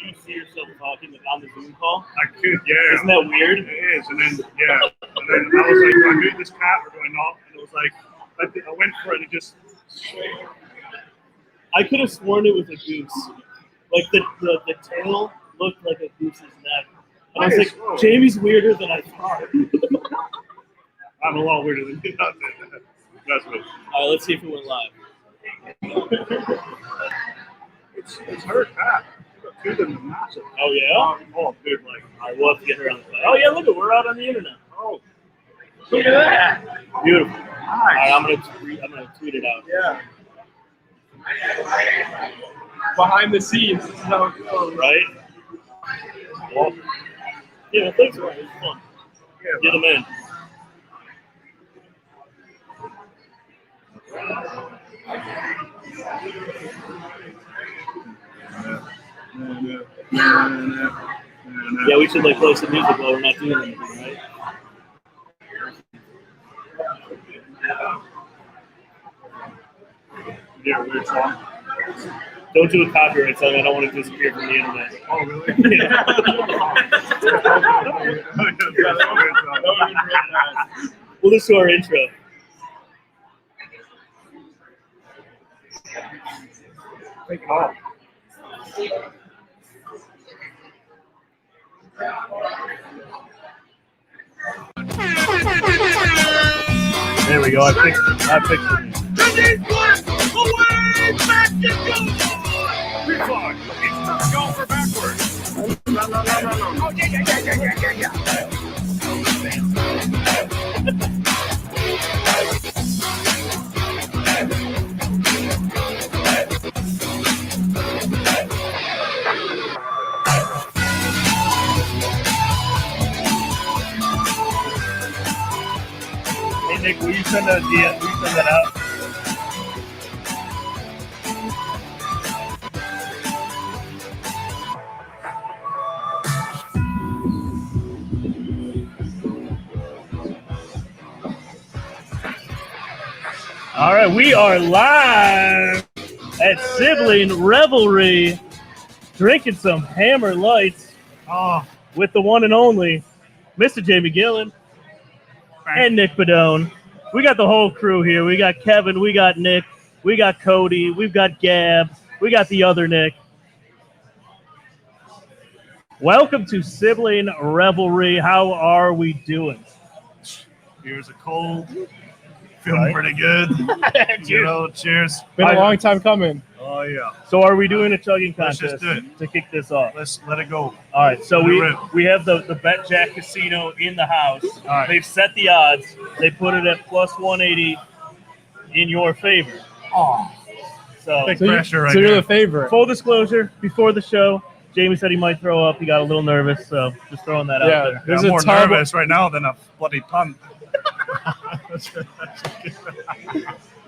you see yourself talking like, on the Zoom call? I could, yeah. Isn't that weird? It is, and then and then I was like, do I mute this cat or do I not? And it was like, I went for it and it just. I could have sworn it was a goose. Like the tail looked like a goose's neck. And I was like, Jamie's weirder than I thought. I'm a lot weirder than you. That's me. All right, let's see if it went live. It's her cat. Two of them are massive. Oh yeah. Oh, dude, like. All right, we'll have to get her on the phone. Oh yeah, look at we're out on the internet. Oh, look at that. Beautiful. Nice. All right, I'm gonna tweet it out. Yeah. Behind the scenes, this is how it goes. Right? Well, yeah, thanks for it. It was fun. yeah. Get them in. Yeah, we should like play some music while we're not doing anything, right? Yeah, weird song. Don't do a copyright song. I don't want to disappear from the internet. Oh, really? Yeah. We'll just do our intro. Take it off. There we go. I fixed it. Golfer backwards. Oh, Hey Nick, will you send that DM? Will you send that out? All right, we are live at Sibling Revelry, drinking some Hammer Lytes with the one and only Mr. Jamie Gillen and Nick Bedone. We got the whole crew here. We got Kevin, we got Nick, we got Cody, we've got Gab, we got the other Nick. Welcome to Sibling Revelry. How are we doing? here's a cold. Feeling pretty good. Cheers. Been a long time coming. Oh, yeah. So are we doing a chugging Let's contest just do it. to kick this off? Let's let it go. All right, so Let we have the Bet Jack Casino in the house. All right. They've set the odds. They put it at plus 180 in your favor. Oh, So big pressure right So you're here. the favorite. full disclosure, before the show, Jamie said he might throw up. He got a little nervous, so just throwing that out there. There's I'm a more ton nervous right now than a bloody punt.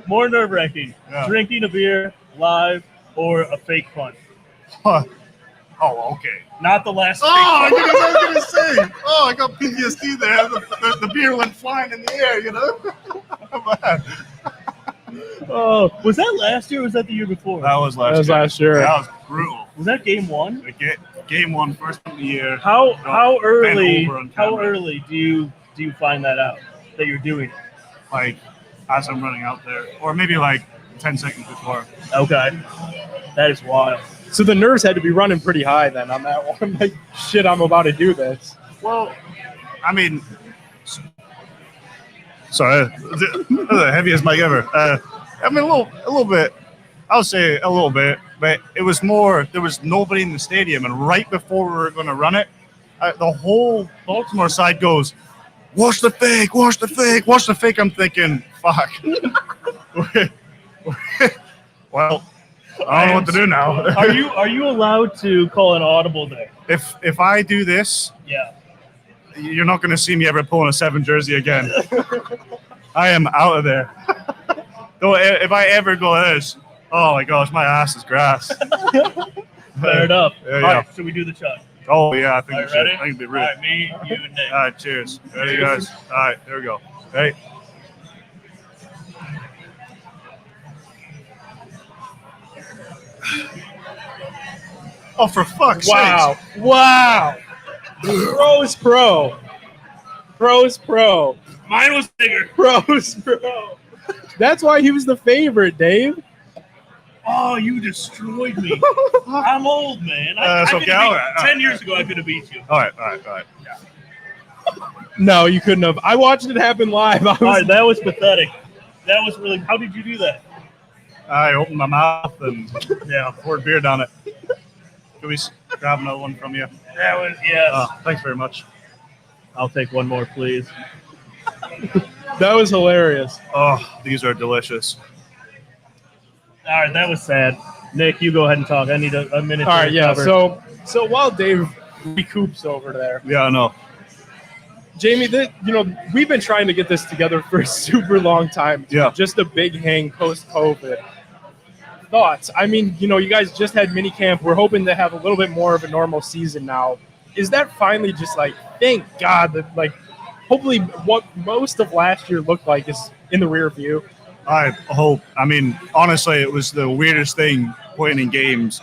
More nerve-wracking, Yeah. drinking a beer live or a fake punt. Oh, okay. Not the last Oh, fake I was going to say. Oh, I got PTSD there. The beer went flying in the air, you know? punt. Oh, was that last year or was that the year before? That was last That was year. last year. That was brutal. Was that game one? Game one, first of the year. How Bent early over on camera. do you find that out that you're doing it? Like, as I'm running out there. Or maybe like 10 seconds before. Okay, that is wild. So the nerves had to be running pretty high then on that one. Like, shit, I'm about to do this. Well, I mean, sorry, the heaviest mic ever. I mean, a little bit. I'll say a little bit, but it was more. There was nobody in the stadium, and right before we were going to run it, the whole Baltimore side goes, "Watch the fake! Watch the fake! Watch the fake!" I'm thinking, "Fuck." Well, I don't know what to do now. Are you allowed to call an audible there? If I do this, Yeah. you're not going to see me ever pulling a 7 jersey again. I am out of there. Though if I ever go this, oh my gosh, my ass is grass. Fair enough. Yeah, All yeah. right, so we do the chug. Oh yeah, I think All we right, should. ready? I think it'd be All real. right, me, you, and Nick. All right, cheers. Ready, guys? All right, there we go. Hey. Oh, for fuck's Wow. sakes. Wow. Pros pro. Pros pro. Mine was bigger. Pros pro. That's why he was the favorite, Dave. Oh, you destroyed me. I'm old, man. That's okay, all right, all 10 right. years ago, I could have beat you. All right. No, you couldn't have. I watched it happen live. All right, that was pathetic. That was really. How did you do that? I opened my mouth and poured beer down it. Can we grab another one from you? That was yes. Thanks very much. I'll take one more, please. That was hilarious. Oh, these are delicious. All right, that was sad. Nick, you go ahead and talk. I need a minute. All to right, yeah. recover. So while Dave recoups over there, Yeah, I know. Jamie, we've been trying to get this together for a super long time. Yeah. Just a big hang post-COVID. Thoughts? I mean, you guys just had mini camp. We're hoping to have a little bit more of a normal season now. Is that finally just like, thank God that hopefully what most of last year looked like is in the rear view? I hope. I mean, honestly, it was the weirdest thing playing in games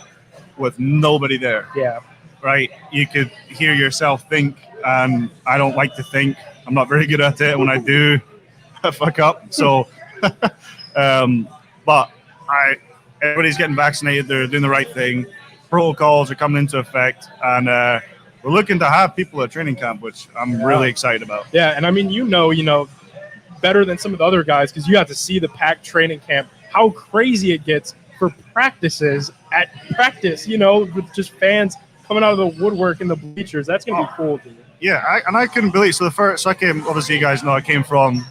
with nobody there. Yeah. Right? You could hear yourself think, and I don't like to think. I'm not very good at it. When I do, I fuck up. So, but everybody's getting vaccinated. They're doing the right thing. Protocols are coming into effect, and we're looking to have people at training camp, which I'm really excited about. Yeah, and I mean, better than some of the other guys because you got to see the packed training camp, how crazy it gets for practices at practice, with just fans coming out of the woodwork in the bleachers. That's going to be cool, dude. Yeah, I couldn't believe. So I came. Obviously, you guys know I came from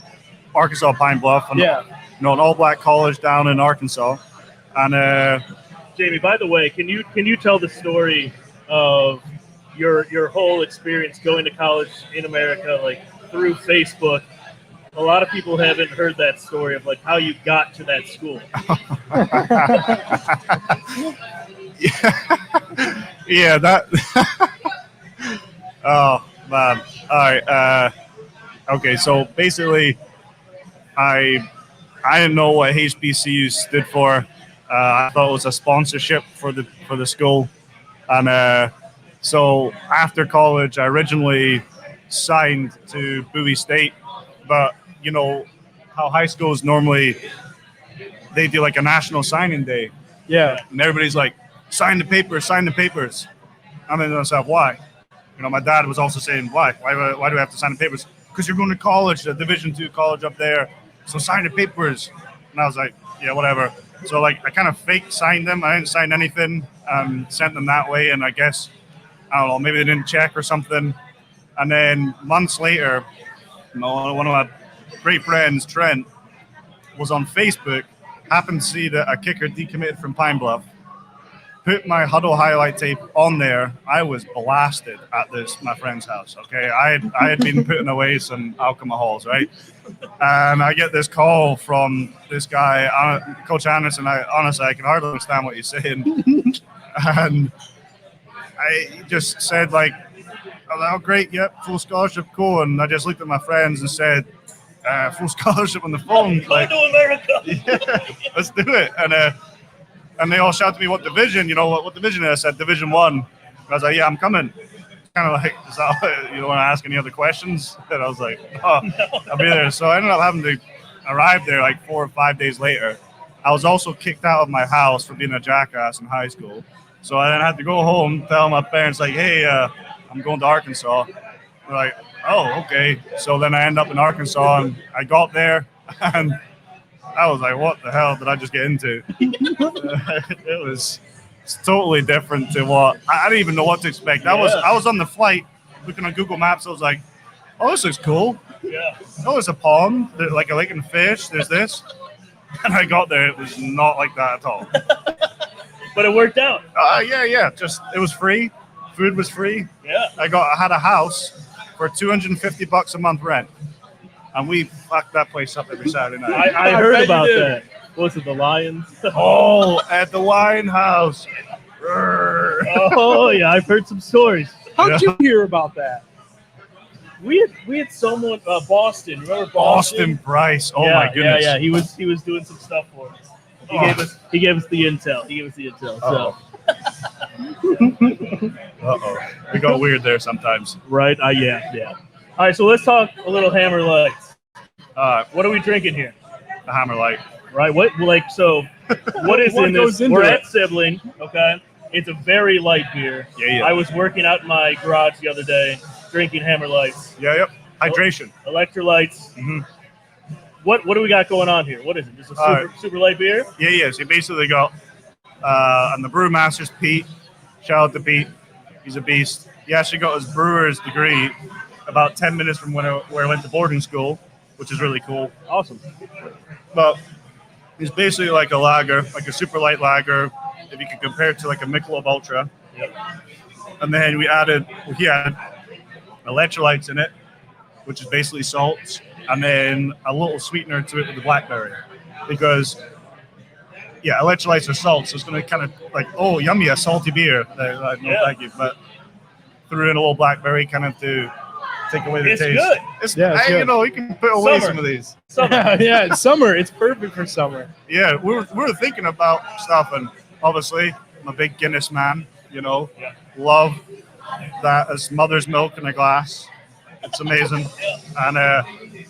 Arkansas, Pine Bluff, and an all-black college down in Arkansas. And Jamie, by the way, can you tell the story of your whole experience going to college in America, through Facebook? A lot of people haven't heard that story of how you got to that school. yeah, that. Oh man! All right. Okay, so basically, I didn't know what HBCU stood for. I thought it was a sponsorship for the school, and so after college, I originally signed to Bowie State, but how high schools normally they do a national signing day. Yeah. And everybody's like, sign the papers. I'm thinking to myself, why? My dad was also saying, why? Why do I have to sign the papers? Because you're going to college, a Division II college up there. So sign the papers. And I was like, yeah, whatever. So I kind of fake signed them. I didn't sign anything. Sent them that way. And I guess, I don't know, maybe they didn't check or something. And then months later, one of my great friends, Trent, was on Facebook, happened to see that a kicker decommitted from Pine Bluff, put my huddle highlight tape on there. I was blasted at my friend's house. Okay, I had been putting away some alcohols, right? And I get this call from this guy, Coach Anderson. I can hardly understand what he's saying. And I just said oh great, yep, full scholarship, cool. And I just looked at my friends and said, full scholarship on the phone. Come to America. Yeah, let's do it. And they all shouted to me, what division? What division? I said, Division I. I was like, yeah, I'm coming. Kind of is that, you don't want to ask any other questions? And I was like, oh, I'll be there. So I ended up having to arrive there 4 or 5 days later. I was also kicked out of my house for being a jackass in high school. So I then had to go home, tell my parents, hey, I'm going to Arkansas. They're like, oh, okay. So then I end up in Arkansas, and I got there, and I was like, what the hell did I just get into? It's totally different to what I didn't even know what to expect. I was on the flight looking on Google Maps. I was like, oh, this looks cool. Yeah. Oh, there's a pond, there's a lake and fish. There's this. And I got there, it was not like that at all. But it worked out. Yeah. Just it was free. Food was free. Yeah. I had a house for $250 a month rent. And we fucked that place up every Saturday night. I heard about that. What was it, the Lions? Oh, at the wine house. Oh, yeah, I've heard some stories. How'd you hear about that? We had someone, Boston. Remember Boston Price. Oh, yeah, my goodness. Yeah. He was doing some stuff for us. He gave us the intel. Oh. So Uh-oh. We got weird there sometimes. Right? Yeah. All right, so let's talk a little Hammer Lights. Uh, What are we drinking here? the Hammer Light. Right? What is What in goes this? into We're it? at Sibling, okay? It's a very light beer. Yeah. I was working out in my garage the other day, drinking Hammer Lights, Yep. Hydration. electrolytes. Mm-hmm. What do we got going on here? What is it? Just a super light beer? Yeah. So you basically got, and the brewmaster's Pete. Shout out to Pete. He's a beast. He actually got his brewer's degree about 10 minutes from where I went to boarding school, which is really cool. Awesome. But it's basically like a lager, like a super light lager, if you could compare it to like a Michelob Ultra. Yep. And then he had electrolytes in it, which is basically salts, and then a little sweetener to it with the blackberry. Because, electrolytes are salts, so it's going to kind of like, oh, yummy, a salty beer. No, thank you. But threw in a little blackberry kind of to take away the It's taste. good. It's Yeah, it's good. you can put away Summer. some of these. Yeah, it's summer. It's perfect for summer. Yeah, we were thinking about stuff, and obviously I'm a big Guinness man. Love that as mother's milk in a glass. It's amazing, and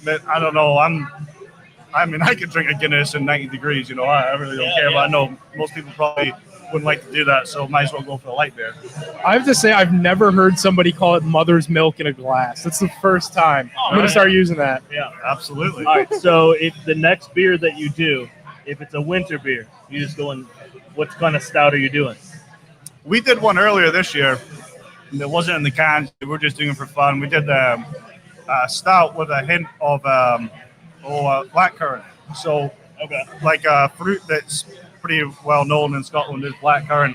but I don't know. I could drink a Guinness in 90 degrees. I really don't care, but I know most people probably wouldn't like to do that, so might as well go for the light beer. I have to say, I've never heard somebody call it mother's milk in a glass. That's the first time. I'm going to start using that. Yeah. Absolutely. All right, so if the next beer that you do, if it's a winter beer, you just go in, what kind of stout are you doing? We did one earlier this year, and it wasn't in the cans. We were just doing it for fun. We did a stout with a hint of blackcurrant. So, like a fruit that's pretty well known in Scotland is blackcurrant.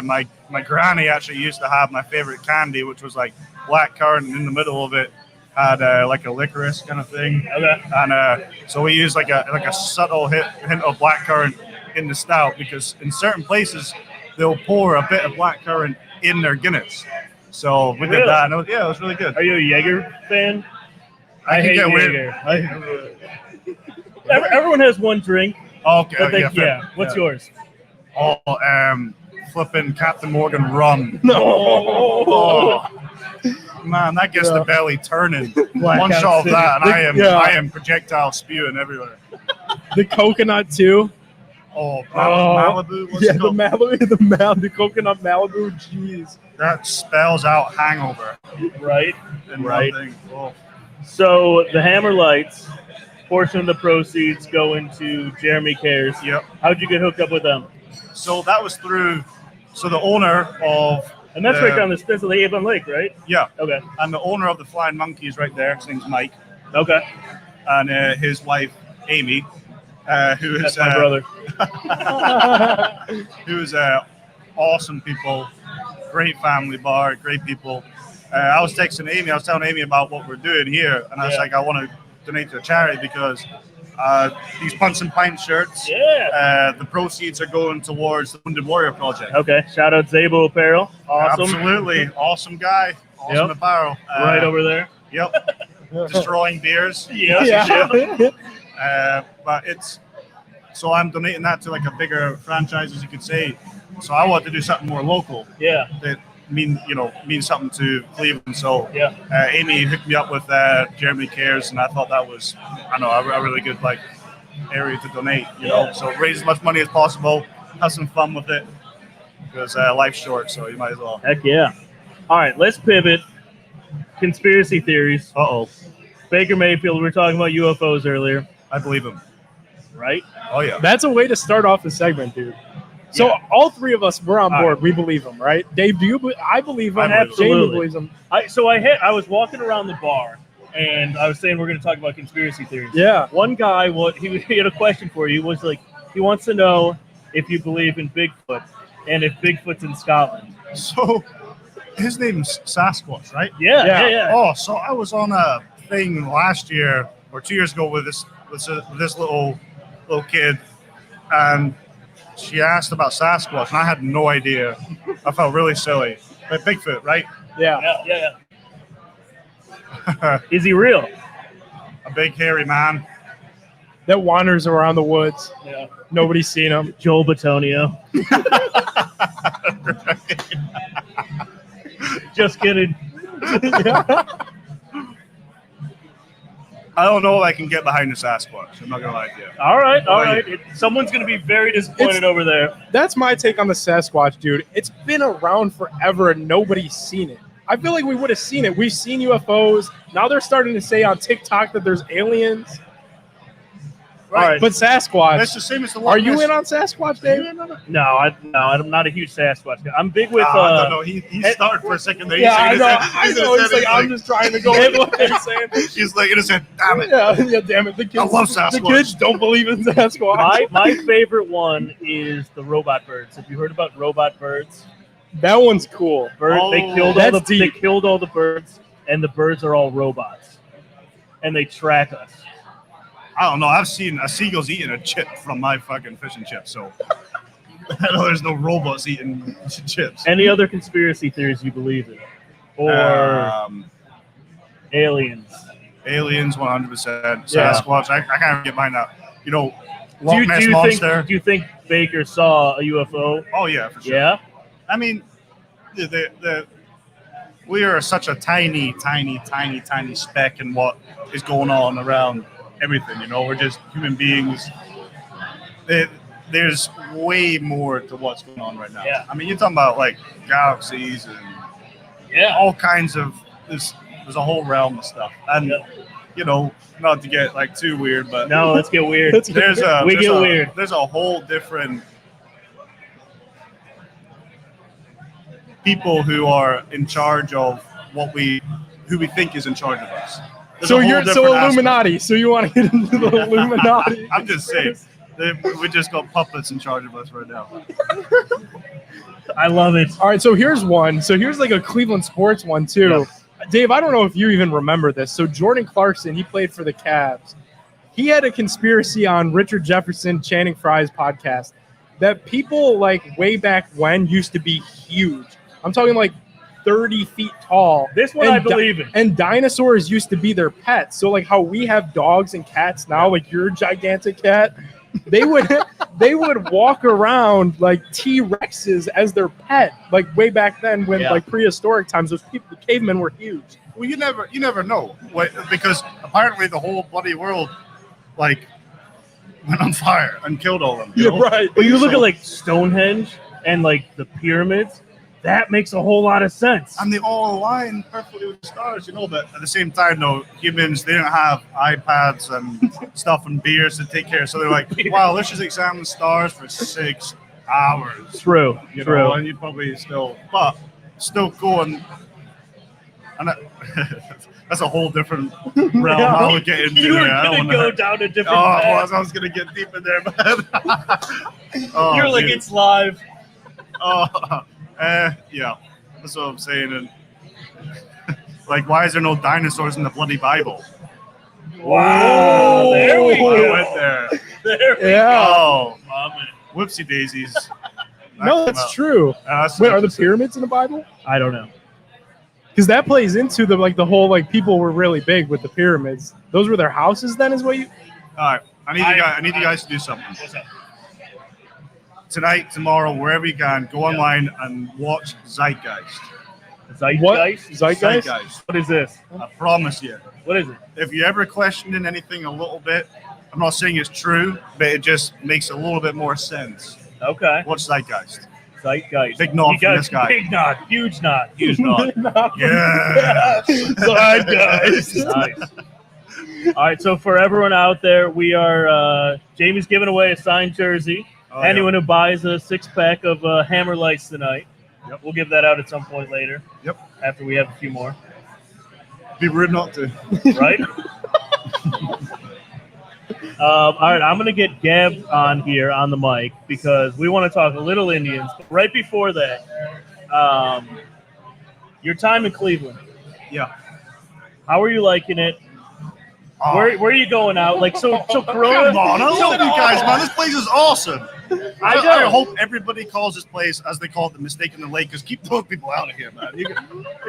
My granny actually used to have my favorite candy, which was like blackcurrant, and in the middle of it had like a licorice kind of thing. And so we used like a subtle hint of blackcurrant in the stout, because in certain places they'll pour a bit of blackcurrant in their Guinness. So we did that, and it was really good. Are you a Jaeger fan? I hate get Jaeger. weird. Everyone has one drink. Okay. What's yours? Flipping Captain Morgan rum. No. Oh, man, that gets the belly turning. One shot of that, and I am projectile spewing everywhere. The coconut, too. Malibu. What's it called? The coconut Malibu. Jeez. That spells out hangover. Right. Right. Oh. So the Hammer Lights, portion of the proceeds go into Jeremy Cares. Yep. How'd you get hooked up with them? So that was through. So the owner of. And that's right down the Avon Lake, right? Yeah. Okay. And the owner of the Flying Monkeys right there. His name's Mike. Okay. And his wife Amy, who is That's my brother. who's awesome people, great family bar, great people. I was texting Amy. I was telling Amy about what we're doing here, and I was like, I want to donate to a charity because these Punts and Pints shirts. The proceeds are going towards the Wounded Warrior Project. Okay. Shout out Zabo Apparel. Awesome. Absolutely. Awesome guy. Awesome apparel. Right over there. Yep. Destroying beers. But it's so I'm donating that to like a bigger franchise, as you could say. So I want to do something more local. Yeah. That means something to Cleveland. So yeah. Amy hooked me up with Jeremy Cares, and I thought that was a really good area to donate. So raise as much money as possible, have some fun with it, because life's short, so you might as well. Heck yeah! All right, let's pivot. Conspiracy theories. Baker Mayfield. We were talking about UFOs earlier. I believe him. Right? Oh yeah. That's a way to start off the segment, dude. So all three of us were on board. We believe him, right? Dave, do you? I believe him. Absolutely. Jamie believes him. I was walking around the bar, and I was saying we're going to talk about conspiracy theories. Yeah. One guy, he had a question for you. Was like, he wants to know if you believe in Bigfoot and if Bigfoot's in Scotland. So his name's Sasquatch, right? Yeah. Oh, so I was on a thing last year or 2 years ago with this little kid, and she asked about Sasquatch, and I had no idea. I felt really silly. But Bigfoot, right? Yeah. Is he real? A big hairy man. That wanders around the woods. Yeah. Nobody's seen him. Joel Batonio. Just kidding. I don't know if I can get behind the Sasquatch. I'm not gonna lie to you. All right. about Someone's going to be very disappointed over there. That's my take on the Sasquatch, dude. It's been around forever and nobody's seen it. I feel like we would have seen it. We've seen UFOs. Now they're starting to say on TikTok that there's aliens. All right. But Sasquatch. That's the same as the Are you in on Sasquatch, Dave? No, I'm not a huge Sasquatch guy. I'm big with. I don't know. He started for a second there. Yeah, I He's know. saying He's like, I'm just trying to go with what they're saying. He's like, innocent. Damn it. Yeah, damn it. The kids, I love Sasquatch. The kids don't believe in Sasquatch. My favorite one is the robot birds. Have you heard about robot birds? That one's cool. They killed all the birds, and the birds are all robots, and they track us. I don't know. I've seen a seagull's eating a chip from my fucking fish and chips, so I know there's no robots eating chips. Any other conspiracy theories you believe in, or aliens? Aliens, 100%. Yeah. Sasquatch. I can't get behind that. You know, Do Loch Ness Monster. do you think Baker saw a UFO? Oh yeah, for sure. Yeah. I mean, we are such a tiny speck in what is going on around everything. You know, we're just human beings. There's way more to what's going on right now. Yeah. I mean, you're talking about like galaxies and all kinds of there's a whole realm of stuff. And you know, not to get like too weird, but No, let's get weird. there's weird. There's a whole different people who are in charge of who we think is in charge of us. There's So a whole you're different Illuminati. So you want to get into the Illuminati? I'm just saying. We just got puppets in charge of us right now. I love it. All right, so here's one. So here's like a Cleveland sports one too. Dave, I don't know if you even remember this. So Jordan Clarkson, he played for the Cavs. He had a conspiracy on Richard Jefferson, Channing Frye's podcast, that people like way back when used to be huge. I'm talking like 30 feet tall. This one I believe in. And dinosaurs used to be their pets. So like how we have dogs and cats now, like your gigantic cat, they would walk around like T-Rexes as their pet, like way back then when like prehistoric times, those people, the cavemen were huge. Well, you never know, because apparently the whole bloody world like went on fire and killed all of them. You know? Right. But you look at like Stonehenge and like the pyramids. That makes a whole lot of sense. And they all align perfectly with the stars, you know. But at the same time, though, humans, they didn't have iPads and stuff and beers to take care of. So they're like, wow, let's just examine the stars for 6 hours. True. You know, and you'd probably still go and that's a whole different realm. I would get into You were there. going to go down a different Oh, path. I was going to get deep in there, man. Oh, You're like, dude. it's live. Yeah, that's what I'm saying. And like, why is there no dinosaurs in the bloody Bible? Wow, there we go. I went there. There we Yeah. Oh, go. whoopsie daisies. No, that's true. Wait, are the pyramids in the Bible? I don't know. Because that plays into the whole like people were really big with the pyramids. Those were their houses then, is what you? All right, I need you guys to do something. What's up? Tonight, tomorrow, wherever you can, go online and watch Zeitgeist. Zeitgeist? Zeitgeist. What is this? I promise you. What is it? If you ever questioning anything a little bit, I'm not saying it's true, but it just makes a little bit more sense. Okay. Watch Zeitgeist. Zeitgeist. Big nod You from got this guy. Big nod. Huge nod. Huge nod. Yeah. Zeitgeist. Nice. All right, so for everyone out there, we are Jamie's giving away a signed jersey. Oh, Anyone who buys a 6-pack of Hammer Lytes tonight, we'll give that out at some point later. Yep. After we have a few more. Be rude not to. Right? All right, I'm going to get Gab on here on the mic because we want to talk a little Indians. But right before that, your time in Cleveland. Yeah. How are you liking it? Oh. Where are you going out? Like so Corona. Come on, I love you guys, man. This place is awesome. I know. I hope everybody calls this place, as they call it, the Mistake in the Lake, because keep those people out of here, man. You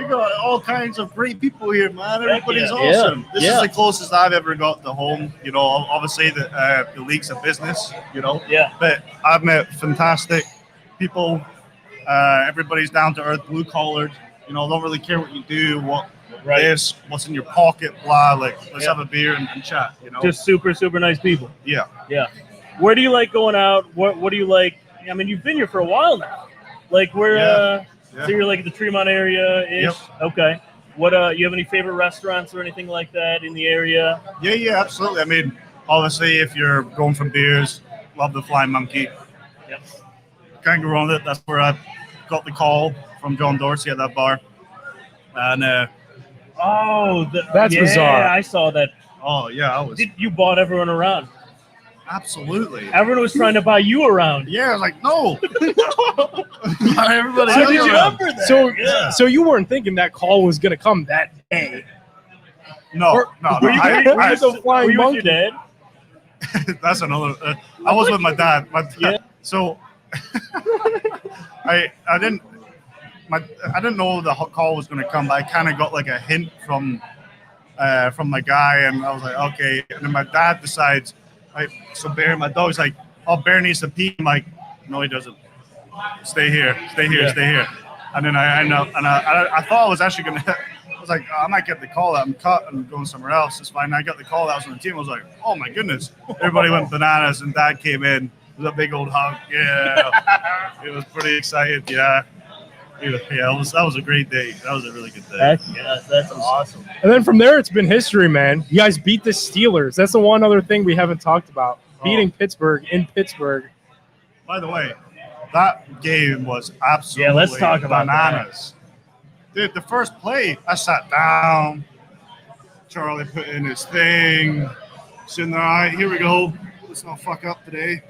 got all kinds of great people here, man. Everybody's awesome. This is the closest I've ever got to home. You know, obviously the league's a business, you know. Yeah. But I've met fantastic people Everybody's down to earth, blue collared. You know, don't really care what you do, Right. what's in your pocket, blah. Like, let's Yeah. have a beer and chat. You know, Just super, super nice people. yeah. Yeah. Where do you like going out? What do you like? I mean, you've been here for a while now. Like, where? Yeah. So you're like the Tremont area ish. Yep. Okay. What? You have any favorite restaurants or anything like that in the area? Yeah, absolutely. I mean, obviously, if you're going for beers, love the Flying Monkey. Yep. Can't go wrong with it. That's where I got the call from John Dorsey at that bar. And Oh, That's yeah, bizarre. I saw that. oh yeah, I was You bought everyone around. absolutely. Everyone was trying to buy you around. Yeah, I was like, no. Everybody I else around. remember that. So, yeah. so you weren't thinking that call was going to come that day? No. Were you I- were you I- the Flying Were you with Monkey? your dad? That's another. I was with my dad. Yeah. So I didn't know the call was going to come, but I kind of got like a hint from my guy, and I was like, okay. And then my dad decides, like, so Bear, my dog's like, oh, Bear needs to pee. I'm like, no, he doesn't. Stay here, stay here, Yeah. stay here. And then I end up, and I thought I was actually going to. I was like, oh, I might get the call that I'm cut and going somewhere else. It's fine. I got the call that I was on the team. I was like, oh my goodness. Everybody went bananas, and Dad came in. It was a big old hug. Yeah. It was pretty excited. Yeah. That was a great day. That was a really good day. That's awesome. And then from there, it's been history, man. You guys beat the Steelers. That's the one other thing we haven't talked about. Beating Pittsburgh in Pittsburgh. By the way, that game was absolutely let's talk about bananas. Dude, the first play, I sat down. Charlie put in his thing. Sitting there, all right, here we go. Let's not fuck up today.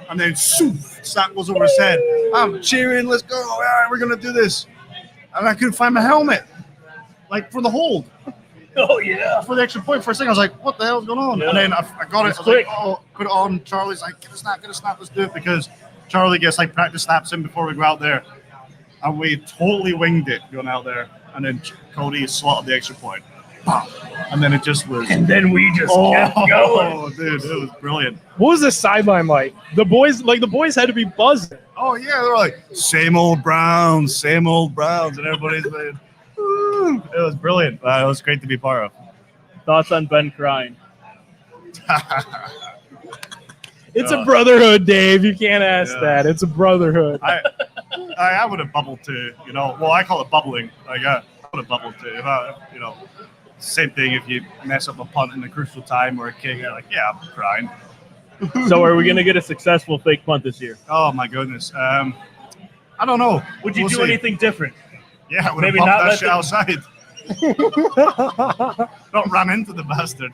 And then, sack goes over his head. I'm cheering, let's go. All right, we're going to do this. And I couldn't find my helmet. Like, for the hold. Oh, yeah. For the extra point for a second, I was like, what the hell's going on? Yeah. And then I got it. It's I was like, quick. oh, put it on. Charlie's like, get a snap, let's do it. Because Charlie gets like practice snaps in before we go out there. And we totally winged it going out there. And then Cody slotted the extra point. And then it just was. And then we just kept going. Oh, dude, it was brilliant. What was the sideline like? The boys had to be buzzing. Oh, yeah, they were like, same old Browns. And everybody's like, woo. It was brilliant. It was great to be part of. Thoughts on Ben crying? It's a brotherhood, Dave. You can't ask Yeah. that. It's a brotherhood. I would have bubbled too, you know. Well, I call it bubbling. Like, I would have bubbled too. You know, same thing if you mess up a punt in a crucial time or a kick. You're like, yeah, I'm crying. So are we going to get a successful fake punt this year? Oh, my goodness. I don't know. Would you We'll do see. anything different? Yeah, I would Maybe have not bumped that let shit outside. Not ran into the bastard.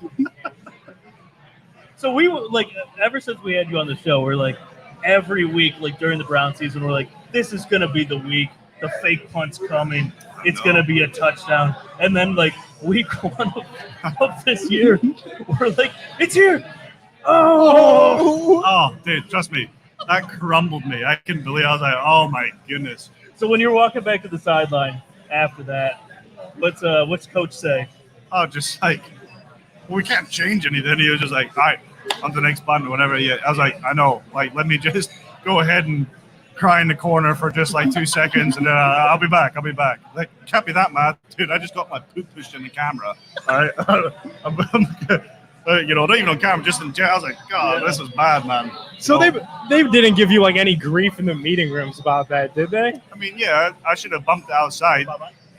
So we were like, ever since we had you on the show, we're like, every week, like during the Brown season, we're like, this is going to be the week. The fake punt's coming. It's going to be a touchdown. And then, like, week one of this year, we're like, it's here. Oh. Oh, dude, trust me. That crumbled me. I couldn't believe it. I was like, oh, my goodness. So when you're walking back to the sideline after that, what's Coach say? Oh, just like, we can't change anything. He was just like, all right, on to the next button or whatever. Yeah, I was like, I know. Like, let me just go ahead and cry in the corner for just like 2 seconds, and then I'll be back. Like, can't be that mad. Dude, I just got my poop pushed in the camera. All right? You know, not even on camera, just in jail. I was like, God, this is bad, man. So You know? they didn't give you like any grief in the meeting rooms about that, did they? I mean, yeah, I should have bumped it outside,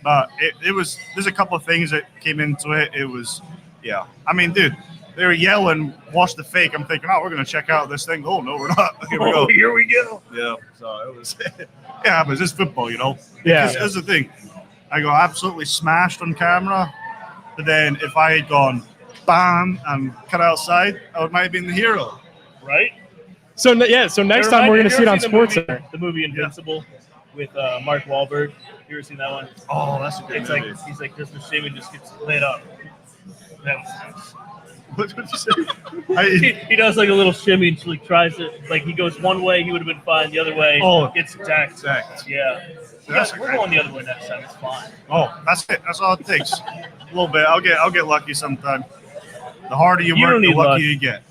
but it was, there's a couple of things that came into it. It was, yeah. I mean, dude, they were yelling, watch the fake. I'm thinking, oh, we're going to check out this thing. Oh, no, we're not. Here we go. Here we go. Yeah, so it was, yeah, but it's football, you know? Yeah. That's the thing. I got absolutely smashed on camera, but then if I had gone bam and cut outside, I might have been the hero. Right? So next time we're gonna see it on Sports Center. The movie Invincible with Mark Wahlberg. You ever seen that one? Oh, that's a good It's movie. like he's like just the shimmy just gets lit up. That was What did you say? he does like a little shimmy and like tries to like he goes one way he would have been fine, the other way gets jacked. Exact. Yeah. That's We're great. going the other way next time. It's fine. Oh, that's it. That's all it takes. A little bit. I'll get lucky sometime. The harder you You work, don't the need luckier luck. you get.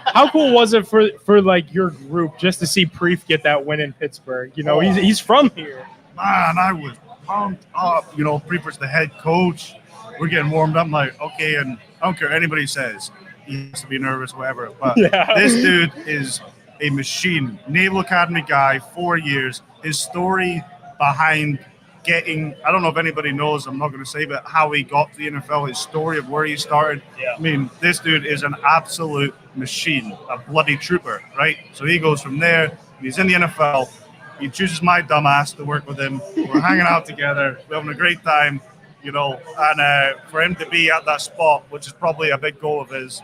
How cool was it for like your group just to see Preef get that win in Pittsburgh? You know, he's from here. Man, I was pumped up. You know, Preeper's the head coach. We're getting warmed up. I'm like, okay, and I don't care what anybody says. He has to be nervous, whatever. But this dude is a machine. Naval Academy guy, 4 years. His story behind getting, I don't know if anybody knows, I'm not going to say, but how he got to the NFL, his story of where he started. Yeah. I mean, this dude is an absolute machine, a bloody trooper, right? So he goes from there, and he's in the NFL. He chooses my dumbass to work with him. We're hanging out together. We're having a great time, you know, and for him to be at that spot, which is probably a big goal of his,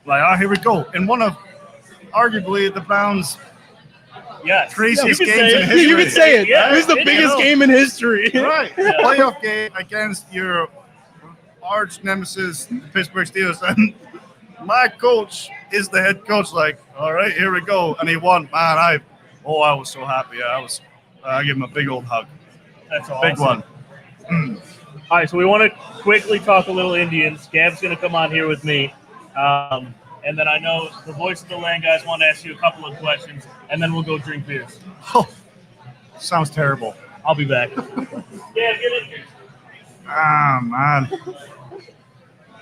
like, here we go. In one of, arguably, the Browns' craziest games in history. You can say it. Yeah, It was the biggest game in history. Right. Playoff game against your arch nemesis, the Pittsburgh Steelers. And my coach is the head coach, like, all right, here we go. And he won. Man, I was so happy. I give him a big old hug. That's awesome. Big one. All right, so we want to quickly talk a little Indians. Gab's going to come on here with me. And then I know the voice of the land guys want to ask you a couple of questions, and then we'll go drink beers. Oh, sounds terrible. I'll be back. Yeah, get in here. Ah, man.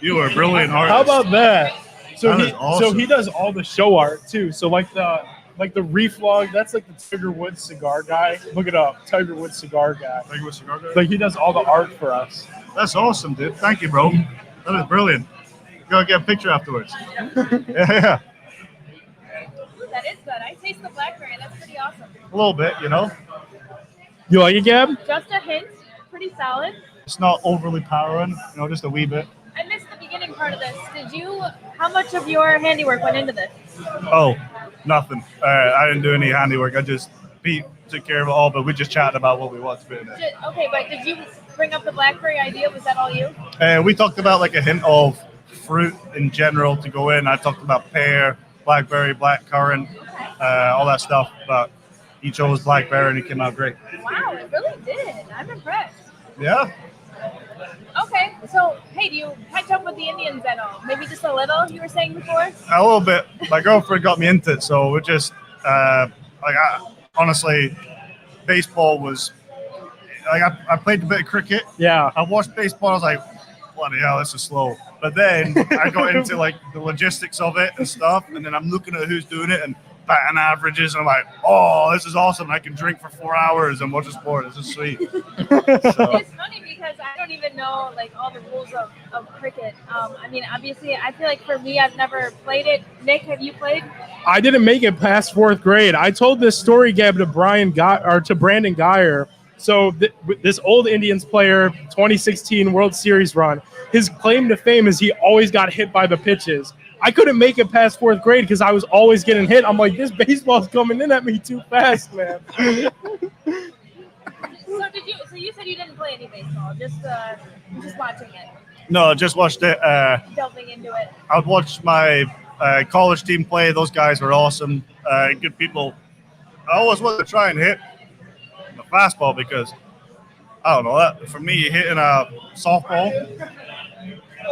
You are a brilliant artist. How about that? So That is awesome. so he does all the show art too. So like the reef log, that's like the Tiger Woods cigar guy. Look it up, Tiger Woods cigar guy. Tiger Woods cigar guy? Like he does all the art for us. That's awesome, dude. Thank you, bro. That is brilliant. Go get a picture afterwards. Yeah. That is good. I taste the blackberry. That's pretty awesome. A little bit, you know. You like it, Gab? Just a hint. Pretty solid. It's not overly powering, you know, just a wee bit. I missed the beginning part of this. How much of your handiwork went into this? Oh, nothing. I didn't do any handiwork. Pete took care of it all, but we just chatted about what we want to put in it. Okay, but did you bring up the blackberry idea? Was that all you? We talked about like a hint of fruit in general to go in. I talked about pear, blackberry, blackcurrant, all that stuff, but he chose blackberry and it came out great. Wow, it really did. I'm impressed. Yeah. Okay, so hey, do you catch up with the Indians at all? Maybe just a little, you were saying before? A little bit. My girlfriend got me into it, so we're just honestly, baseball was like I played a bit of cricket. Yeah. I watched baseball. I was like, bloody hell, this is slow. But then I got into like the logistics of it and stuff, and then I'm looking at who's doing it and batting averages, and I'm like, oh, this is awesome. I can drink for 4 hours and watch a sport. This is sweet. So, It's funny because I don't even know like all the rules of cricket. I mean, obviously, I feel like for me, I've never played it. Nick, have you played? I didn't make it past 4th grade. I told this story, Gab, to Brandon Geyer. So this old Indians player, 2016 World Series run, his claim to fame is he always got hit by the pitches. I couldn't make it past 4th grade because I was always getting hit. I'm like, this baseball's coming in at me too fast, man. So you said you didn't play any baseball, just watching it, no, just watched it. delving into it. I would watch my college team play. Those guys were awesome. Good people. I always wanted to try and hit the fastball because, I don't know, that for me, hitting a softball,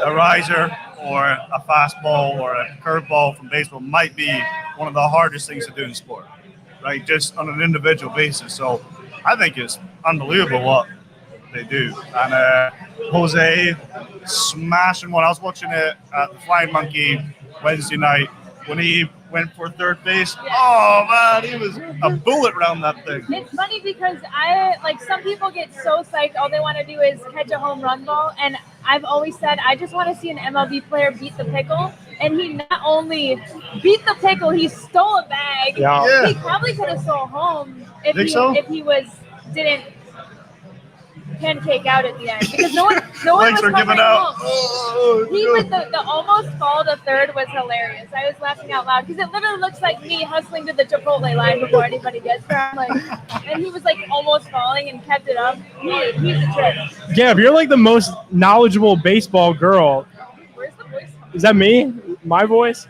a riser, or a fastball or a curveball from baseball might be one of the hardest things to do in sport, right? Just on an individual basis. So I think it's unbelievable what they do. And Jose smashing one. I was watching it at the Flying Monkey Wednesday night when he went for third base. Oh man, he was a bullet around that thing. It's funny because some people get so psyched, all they want to do is catch a home run ball, and I've always said I just want to see an MLB player beat the pickle, and he not only beat the pickle, he stole a bag. Yeah. He probably could have stole home if he didn't pancake out at the end because no one Legs was are giving coming out. home. Oh, He no. was the almost fall to third was hilarious. I was laughing out loud because it literally looks like me hustling to the Chipotle line before anybody gets there. I'm like, and he was like almost falling and kept it up. He's a trip. Gab, you're like the most knowledgeable baseball girl. Where's the voice? Is that me? My voice?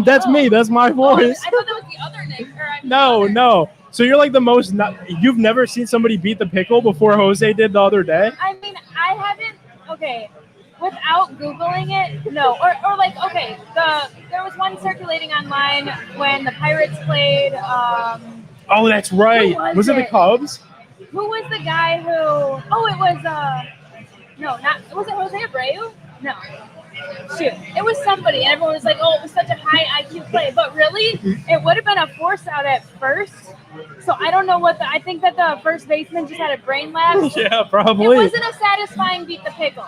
That's me. That's my voice. I thought that was the other Nick. No. So you're like the most. You've never seen somebody beat the pickle before Jose did the other day? I mean, I haven't. Okay, without Googling it, no. Or like, okay, there was one circulating online when the Pirates played. Oh, that's right. Who was Was it the it? Cubs? Who was the guy who? Oh, it was no, not was it Jose Abreu? No. Shoot, it was somebody, and everyone was like, "Oh, it was such a high IQ play," but really, it would have been a force out at first. So I don't know I think that the first baseman just had a brain lapse. Yeah, It probably. wasn't a satisfying beat the pickle.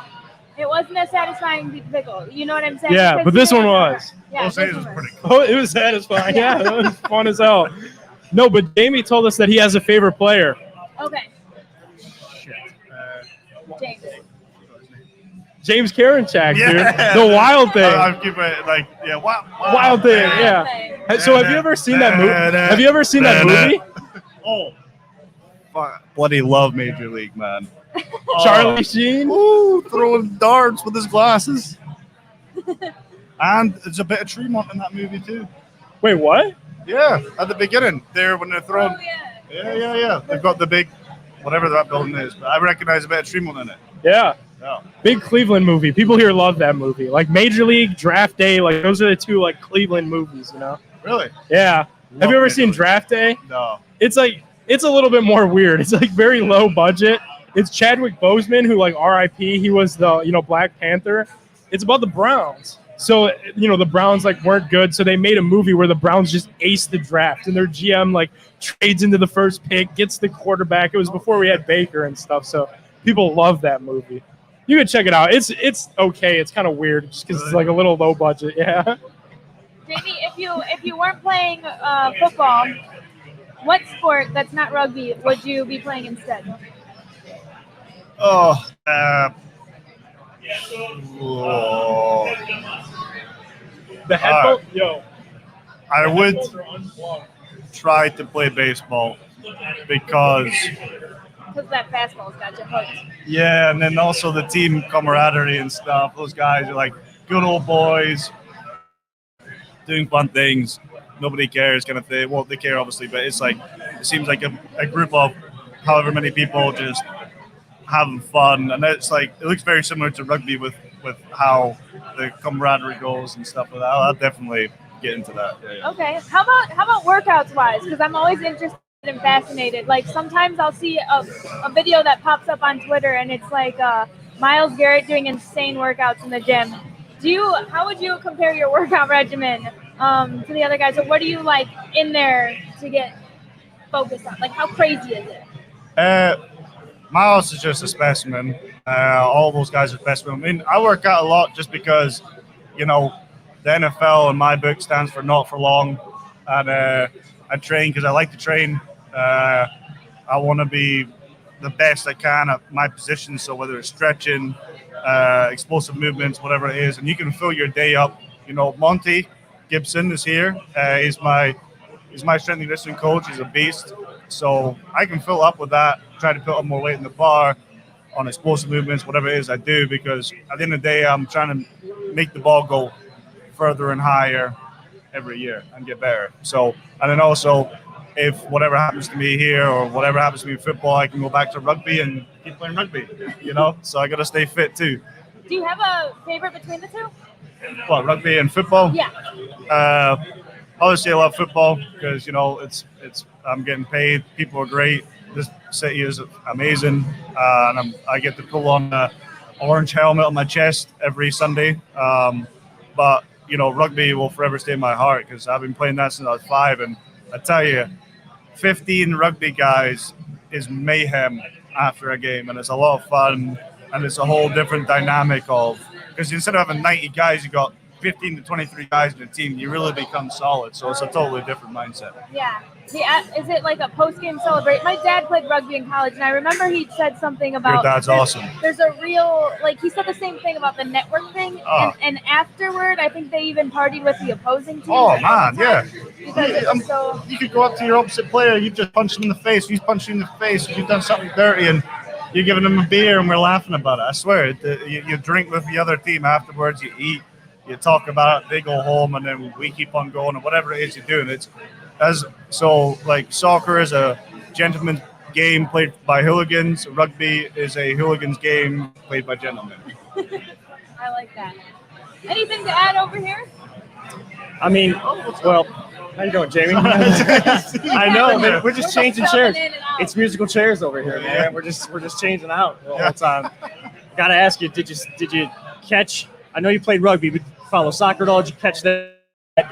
It wasn't a satisfying beat the pickle. You know what I'm saying? Yeah, Because but he this one didn't- was. Yeah, Jose this was one pretty was. cool. Oh, it was satisfying. Yeah, that was fun as hell. No, but Jamie told us that he has a favorite player. Okay, Shit. James. James Karinchak, Yeah. dude. The Wild Thing. I'll keep it like, yeah, Wild Thing, yeah. So have you ever seen that movie? Have you ever seen that movie? Oh, fuck. Bloody love Major League, man. Charlie Sheen? Ooh, throwing darts with his glasses. And there's a bit of Tremont in that movie too. Wait, what? Yeah, at the beginning, there when they're throwing. Oh yeah. Yeah. They've got the big, whatever that building is. But I recognize a bit of Tremont in it. Yeah. Yeah. Big Cleveland movie. People here love that movie. Like Major League, Draft Day, like those are the two like Cleveland movies, you know? Really? Yeah. Have you ever seen Draft Day? No. It's like it's a little bit more weird. It's like very low budget. It's Chadwick Boseman, who like R.I.P. He was the Black Panther. It's about the Browns. So the Browns like weren't good, so they made a movie where the Browns just aced the draft, and their GM like trades into the first pick, gets the quarterback. It was before we had Baker and stuff, so people love that movie. You can check it out. It's okay. It's kind of weird just because it's like a little low budget. Yeah. Jamie, if you weren't playing football, what sport that's not rugby would you be playing instead? Oh. The headphone. Yo. I would try to play baseball because that fastball's got you hooked. yeah, and then also the team camaraderie and stuff. Those guys are like good old boys doing fun things. Nobody cares kind of thing. Well, they care obviously, but it's like it seems like a group of however many people just having fun, and it's like it looks very similar to rugby with how the camaraderie goes and stuff like that. I'll definitely get into that. Yeah. Okay. How about workouts wise? Because I'm always interested and fascinated. Like sometimes I'll see a video that pops up on Twitter, and it's like Myles Garrett doing insane workouts in the gym. How would you compare your workout regimen to the other guys? Or what do you like in there to get focused on? Like how crazy is it? Myles is just a specimen. All those guys are specimen. I mean, I work out a lot just because, the NFL in my book stands for not for long, and I train because I like to train. I want to be the best I can at my position. So whether it's stretching, explosive movements, whatever it is, and you can fill your day up. Monty Gibson is here. He's my strength and conditioning coach. He's a beast. So I can fill up with that, try to put up more weight in the bar on explosive movements, whatever it is I do, because at the end of the day, I'm trying to make the ball go further and higher every year and get better. So, and then also, if whatever happens to me here or whatever happens to me in football, I can go back to rugby and keep playing rugby, So I got to stay fit too. Do you have a favorite between the two? What, rugby and football? Yeah. Obviously, I love football because it's I'm getting paid. People are great. This city is amazing, and I get to pull on an orange helmet on my chest every Sunday. But rugby will forever stay in my heart because I've been playing that since I was 5, and I tell you, 15 rugby guys is mayhem after a game, and it's a lot of fun, and it's a whole different dynamic because instead of having 90 guys, you got 15 to 23 guys in the team, you really become solid. So it's a totally different mindset. Yeah. Is it like a post-game celebration? My dad played rugby in college, and I remember he said something about... Your dad's awesome. There's a real... he said the same thing about the network thing, and afterward, I think they even partied with the opposing team. Oh, man, yeah. Because it was so... You could go up to your opposite player, you just punch him in the face, he's punched you in the face, you've done something dirty, and you're giving him a beer, and we're laughing about it. I swear, you drink with the other team afterwards, you eat, you talk about it, they go home, and then we keep on going, and whatever it is you're doing, soccer is a gentleman's game played by hooligans. Rugby is a hooligans game played by gentlemen. I like that. Anything to add over here? I mean, well, how you doing, Jamie? I know, man. We're just changing chairs. It's musical chairs over here, man. We're just changing out all the time. Gotta ask you, did you catch? I know you played rugby, but follow soccer at all? Did you catch that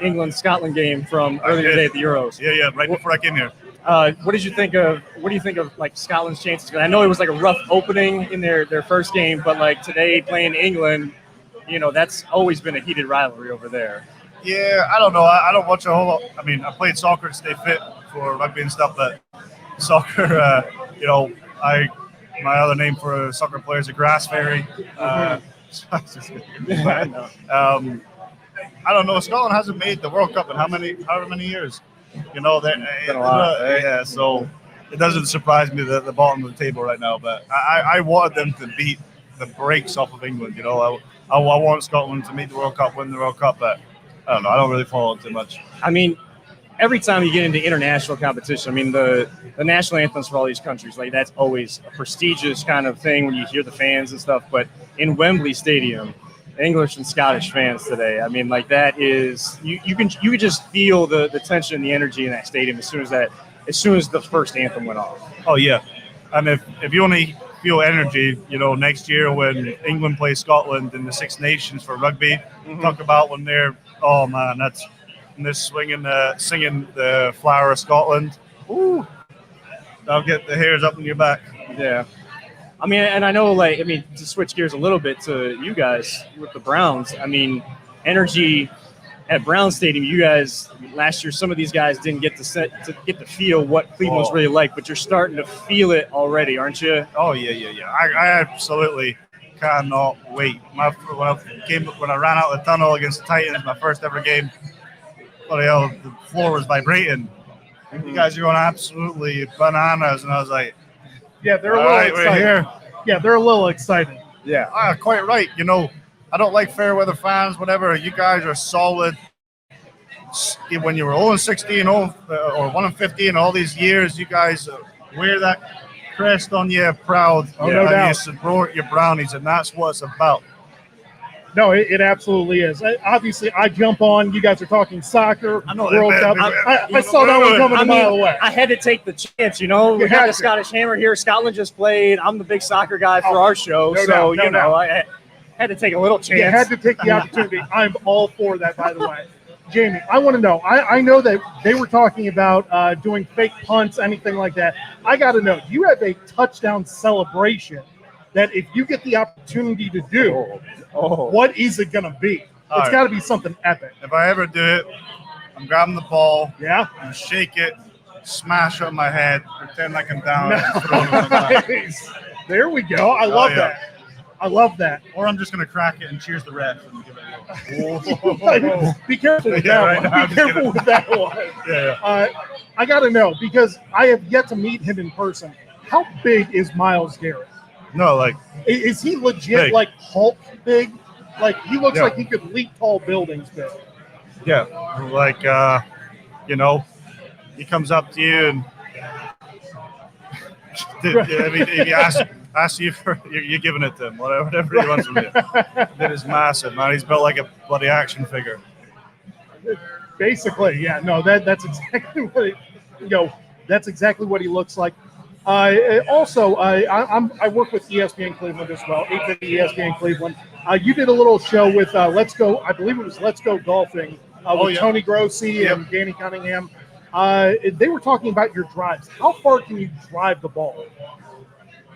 England-Scotland game from earlier today at the Euros? Yeah, right before I came here. What do you think of like Scotland's chances? I know it was like a rough opening in their first game, but like today playing England, that's always been a heated rivalry over there. Yeah, I don't know. I don't watch a whole lot. I mean, I played soccer to stay fit for rugby and stuff, but soccer, my other name for a soccer player is a grass fairy. I don't know. Scotland hasn't made the World Cup in however many years. Been a lot, right? Yeah, so it doesn't surprise me that at the bottom of the table right now. But I wanted them to beat the brakes off of England. I want Scotland to make the World Cup, win the World Cup, but I don't know. I don't really follow it too much. I mean, every time you get into international competition, I mean, the national anthems for all these countries, like that's always a prestigious kind of thing when you hear the fans and stuff. But in Wembley Stadium, English and Scottish fans today, I mean, like that is you can just feel the tension and the energy in that stadium as soon as the first anthem went off. Oh yeah, and if you only feel energy, next year when England plays Scotland in the Six Nations for rugby, talk about when they're singing the Flower of Scotland. Ooh, that'll get the hairs up on your back. Yeah. I mean, and I know, to switch gears a little bit to you guys with the Browns, I mean, energy at Brown Stadium, you guys, last year, some of these guys didn't get to feel what Cleveland's really like, but you're starting to feel it already, aren't you? Oh, yeah. I absolutely cannot wait. When I ran out of the tunnel against the Titans, my first ever game, bloody hell, the floor was vibrating. You guys are going absolutely bananas, and I was like, yeah, they're a little excited. We're here. Yeah, they're a little excited. Yeah, quite right. I don't like fair weather fans, whatever. You guys are solid. When you were 0-16 or 1-15, all these years, you guys wear that crest on you, proud. Oh, no doubt. You support your Brownies, and that's what it's about. No, it absolutely is. Obviously, I jump on. You guys are talking soccer, I know, World Cup. I saw that one coming a mile away. I had to take the chance, We got the Scottish Hammer here. Scotland just played. I'm the big soccer guy for our show, I had to take a little chance. You had to take the opportunity. I'm all for that, by the way. Jamie, I want to know. I know that they were talking about doing fake punts, anything like that. I got to know, do you have a touchdown celebration that if you get the opportunity to do, what is it going to be? It's got to be something epic. If I ever do it, I'm grabbing the ball, and shake it, smash it on my head, pretend like I'm down, and throw it on my back. There we go. I love that. I love that. Or I'm just going to crack it and cheers the ref and give it a go. Be careful with that one. Be careful with that one. Yeah. I got to know, because I have yet to meet him in person. How big is Myles Garrett? No, is he legit big. Like Hulk big? Like he looks like he could leap tall buildings big. Yeah, he comes up to you and if he asks you for, you're giving it to him, whatever he wants from you. That is massive, man. He's built like a bloody action figure. Basically, yeah. No, that's exactly what that's exactly what he looks like. Also, I work with ESPN Cleveland as well, 850 ESPN Cleveland. You did a little show with Let's Go, I believe it was Let's Go Golfing with Tony Grossi and Danny Cunningham. They were talking about your drives. How far can you drive the ball?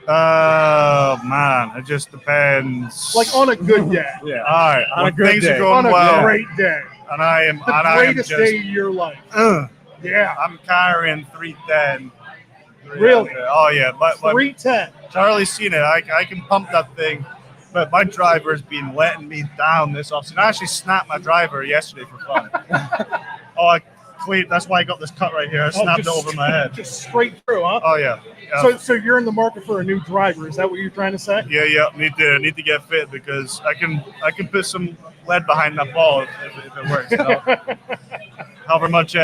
Oh, man, it just depends. Like on a good day. Yeah. All right. On a good day. Are going on a well, great day. And I am the greatest day of your life. Yeah. I'm carrying 310. Really? Oh, yeah. But 310. Charlie's seen it. I can pump that thing. But my driver's been letting me down this offseason. I actually snapped my driver yesterday for fun. That's why I got this cut right here. I snapped it over my head. Just straight through, huh? Oh, yeah. So you're in the market for a new driver. Is that what you're trying to say? Yeah. Need to get fit because I can put some lead behind that ball if it works. However much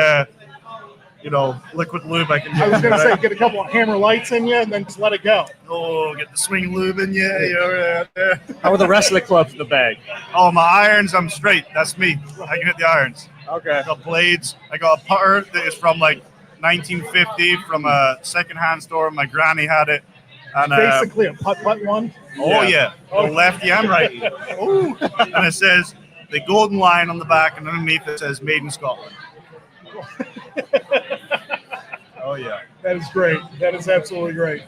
liquid lube I can I was do. going to say, get a couple of Hammer Lytes in you and then just let it go. Oh, get the swing lube in you. Yeah. How are the rest of the clubs in the bag? Oh, my irons, I'm straight. That's me. I can hit the irons. Okay. I got blades. I got a putter that is from like 1950 from a secondhand store. My granny had it. And Basically a putt-putt one. oh yeah, lefty and righty. Ooh. And it says the golden line on the back, and underneath it says "Made in Scotland." Oh yeah. That is great. That is absolutely great.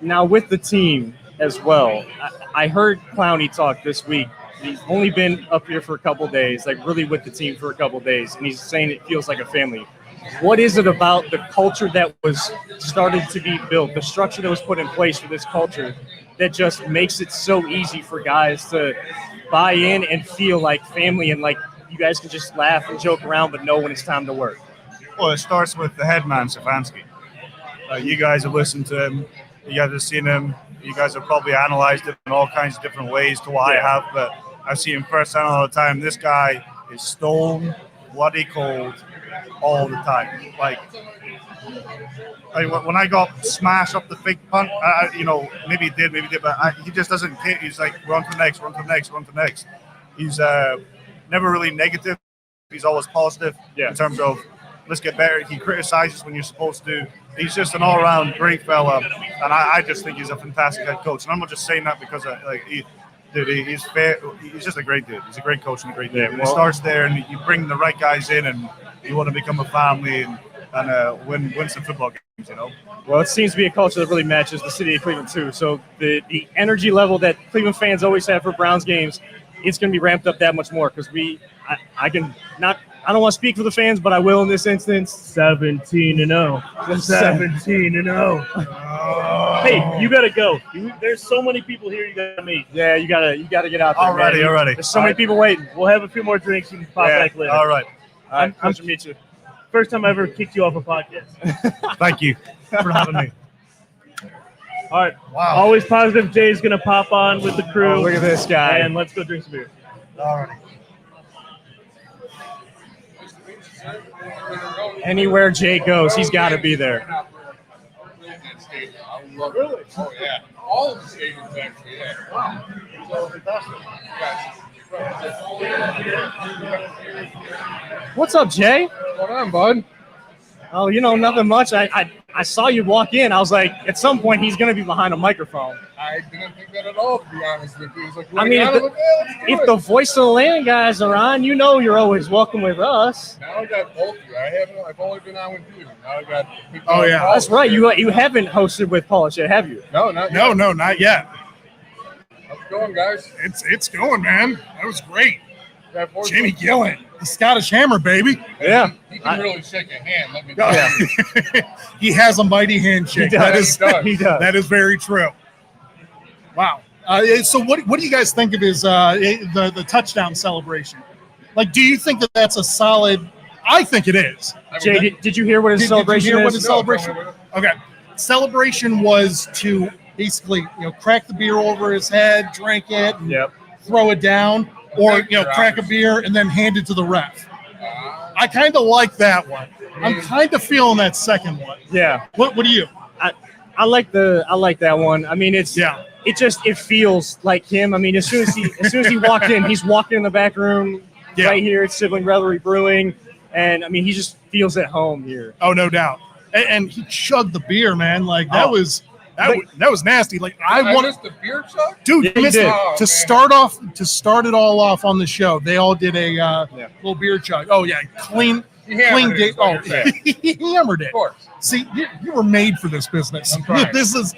Now with the team as well, I heard Clowney talk this week. He's only been up here for a couple days, like really with the team for a couple days, and he's saying it feels like a family. What is it about the culture that was started to be built, the structure that was put in place for this culture that just makes it so easy for guys to buy in and feel like family and like you guys can just laugh and joke around but know when it's time to work? Well, it starts with the head man, Stefanski. You guys have listened to him. You guys have seen him. You guys have probably analyzed it in all kinds of different ways to what I have, but I see him firsthand all the time. This guy is stone bloody cold all the time. Like when I got smashed up the fake punt, maybe he did, but he just doesn't care. He's like, run to the next, run to the next, run to the next. He's never really negative. He's always positive in terms of let's get better. He criticizes when you're supposed to. He's just an all-around great fella, and I just think he's a fantastic head coach. And I'm not just saying that because he's fair. He's just a great dude. He's a great coach and a great dude. And it starts there, and you bring the right guys in, and you want to become a family and win some football games. Well, it seems to be a culture that really matches the city of Cleveland too. So the energy level that Cleveland fans always have for Browns games, it's going to be ramped up that much more because I don't want to speak for the fans, but I will in this instance. 17-0. 17-0. Hey, you gotta go. There's so many people here. You gotta meet. Yeah, you gotta get out there. Already. There's so many people waiting. We'll have a few more drinks. You can pop back later. All right. I'm Pleasure to meet you. First time I ever kicked you off a podcast. Thank you for having me. All right. Wow. Always positive. Jay's gonna pop on with the crew. Oh, look at this guy. And let's go drink some beer. All right. Anywhere Jay goes, he's got to be there. Really? Oh, yeah. All of the stadiums, actually, yeah. Wow. What's up, Jay? What's going on, bud? Oh, nothing much. I saw you walk in. I was like, at some point, he's going to be behind a microphone. I didn't think that at all, to be honest with you. It was like, I mean, if the voice of the land guys are on, you're always welcome with us. Now I got both of you. I've only been on with you. Now I got people. Oh, yeah. That's right. You haven't hosted with Polish yet, have you? No, not yet. No, not yet. How's it going, guys? It's going, man. That was great. Yeah, Jamie Gillen, the Scottish Hammer, baby. Yeah. He can really shake a hand, let me tell you. He has a mighty handshake. He does. He does. That is very true. Wow. So what do you guys think of his the touchdown celebration? Like, do you think that that's a solid? I think it is. Jay, did you hear what his celebration did you hear is? what his celebration? Okay. Celebration was to basically, crack the beer over his head, drink it, and throw it down, or crack a beer and then hand it to the ref. I kind of like that one. I'm kind of feeling that second one. Yeah. What do you? I like that one. I mean, it feels like him. I mean, as soon as he walked in, he's walking in the back room right here at Sibling Revelry Brewing, and I mean, he just feels at home here. Oh, no doubt. And he chugged the beer, man. Like that was nasty. Like I missed the beer chug? Dude, you did. To start it all off on the show, they all did a little beer chug. Oh yeah, clean date. Oh, he hammered it. Of course. See, you were made for this business. This is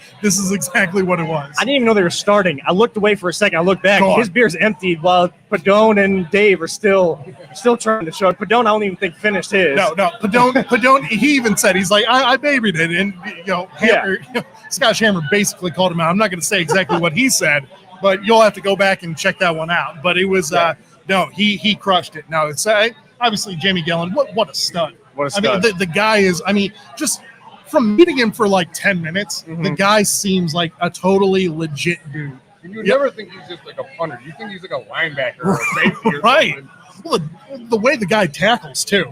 exactly what it was. I didn't even know they were starting. I looked away for a second. I looked back. His beer's emptied while Padone and Dave are still trying to show it. Padone, I don't even think finished his. No. Padone. He even said he's like, I babied it, and Scottish Hammer basically called him out. I'm not going to say exactly what he said, but you'll have to go back and check that one out. But it was he crushed it. Now it's obviously Jamie Gillen. What a stud. What a stud. I mean, the guy is. I mean, just from meeting him for like 10 minutes, the guy seems like a totally legit dude. And you never think he's just like a punter. You think he's like a linebacker or a safety or right. something. Well, the way the guy tackles too. He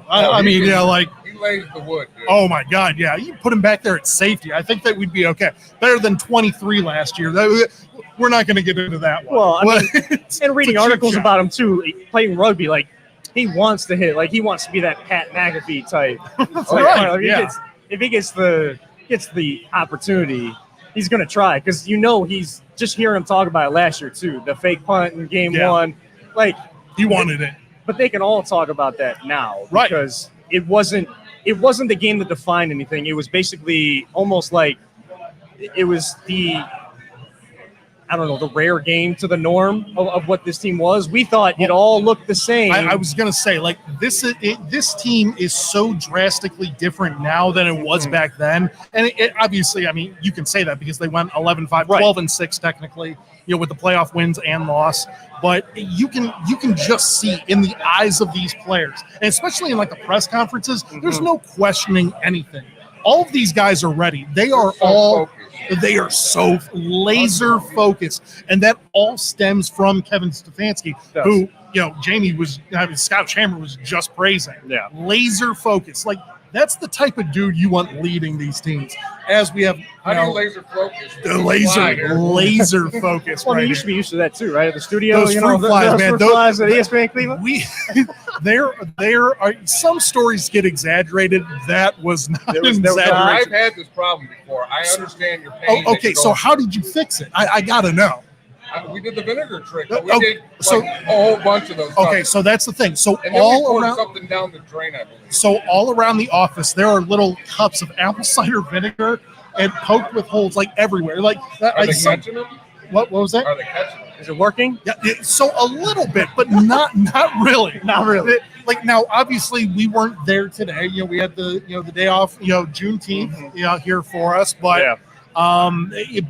lays the wood, dude. Oh my God, yeah. You put him back there at safety. I think that we'd be okay. Better than 23 last year. We're not going to get into that one. Well, I mean, It's and reading a cheap articles shot. about him too, playing rugby, like he wants to hit, like he wants to be that Pat McAfee type. It's like, Right, if he yeah. gets the opportunity, he's gonna try because he's just hearing him talk about it last year too. The fake punt in game Yeah. 1, like He wanted it. but they can all talk about that now, Right. because it wasn't the game that defined anything. It was basically almost like it was the rare game to the norm of what this team was. We thought it all looked the same. I was going to say, like, this team is so drastically different now than it was back then. And it obviously, I mean, you can say that because they went 11-5, Right. 12-6 technically, with the playoff wins and loss. But you can just see in the eyes of these players, and especially in like the press conferences, there's no questioning anything. All of these guys are ready. They are so laser focused, and that all stems from Kevin Stefanski, Yes. who Scott Chamber was just praising. Yeah. Laser focused, like that's the type of dude you want leading these teams. As we have, How do you laser focus? the laser focus. Well, I mean, right you here. should be used to that too, right? At the studio, Those fruit the flies, man. fruit flies at ESPN Cleveland. We there are some stories get exaggerated. That was not There was an not. exaggeration. I've had this problem before. I understand your pain. Oh, okay, so how did you fix it? I gotta know. We did the vinegar trick. But we Oh, did so- a whole bunch of those. Okay, cups. so that's the thing. So and then we all poured around, something down the drain, I believe. so all around the office, there are little cups of apple cider vinegar and poked with holes like everywhere. Like that. Are they catching them? What was that? Are they catching them? Is it working? Yeah, so a little bit, but not really. Not really. Like now, obviously, we weren't there today. We had the the day off. Juneteenth. Here for us, but Yeah.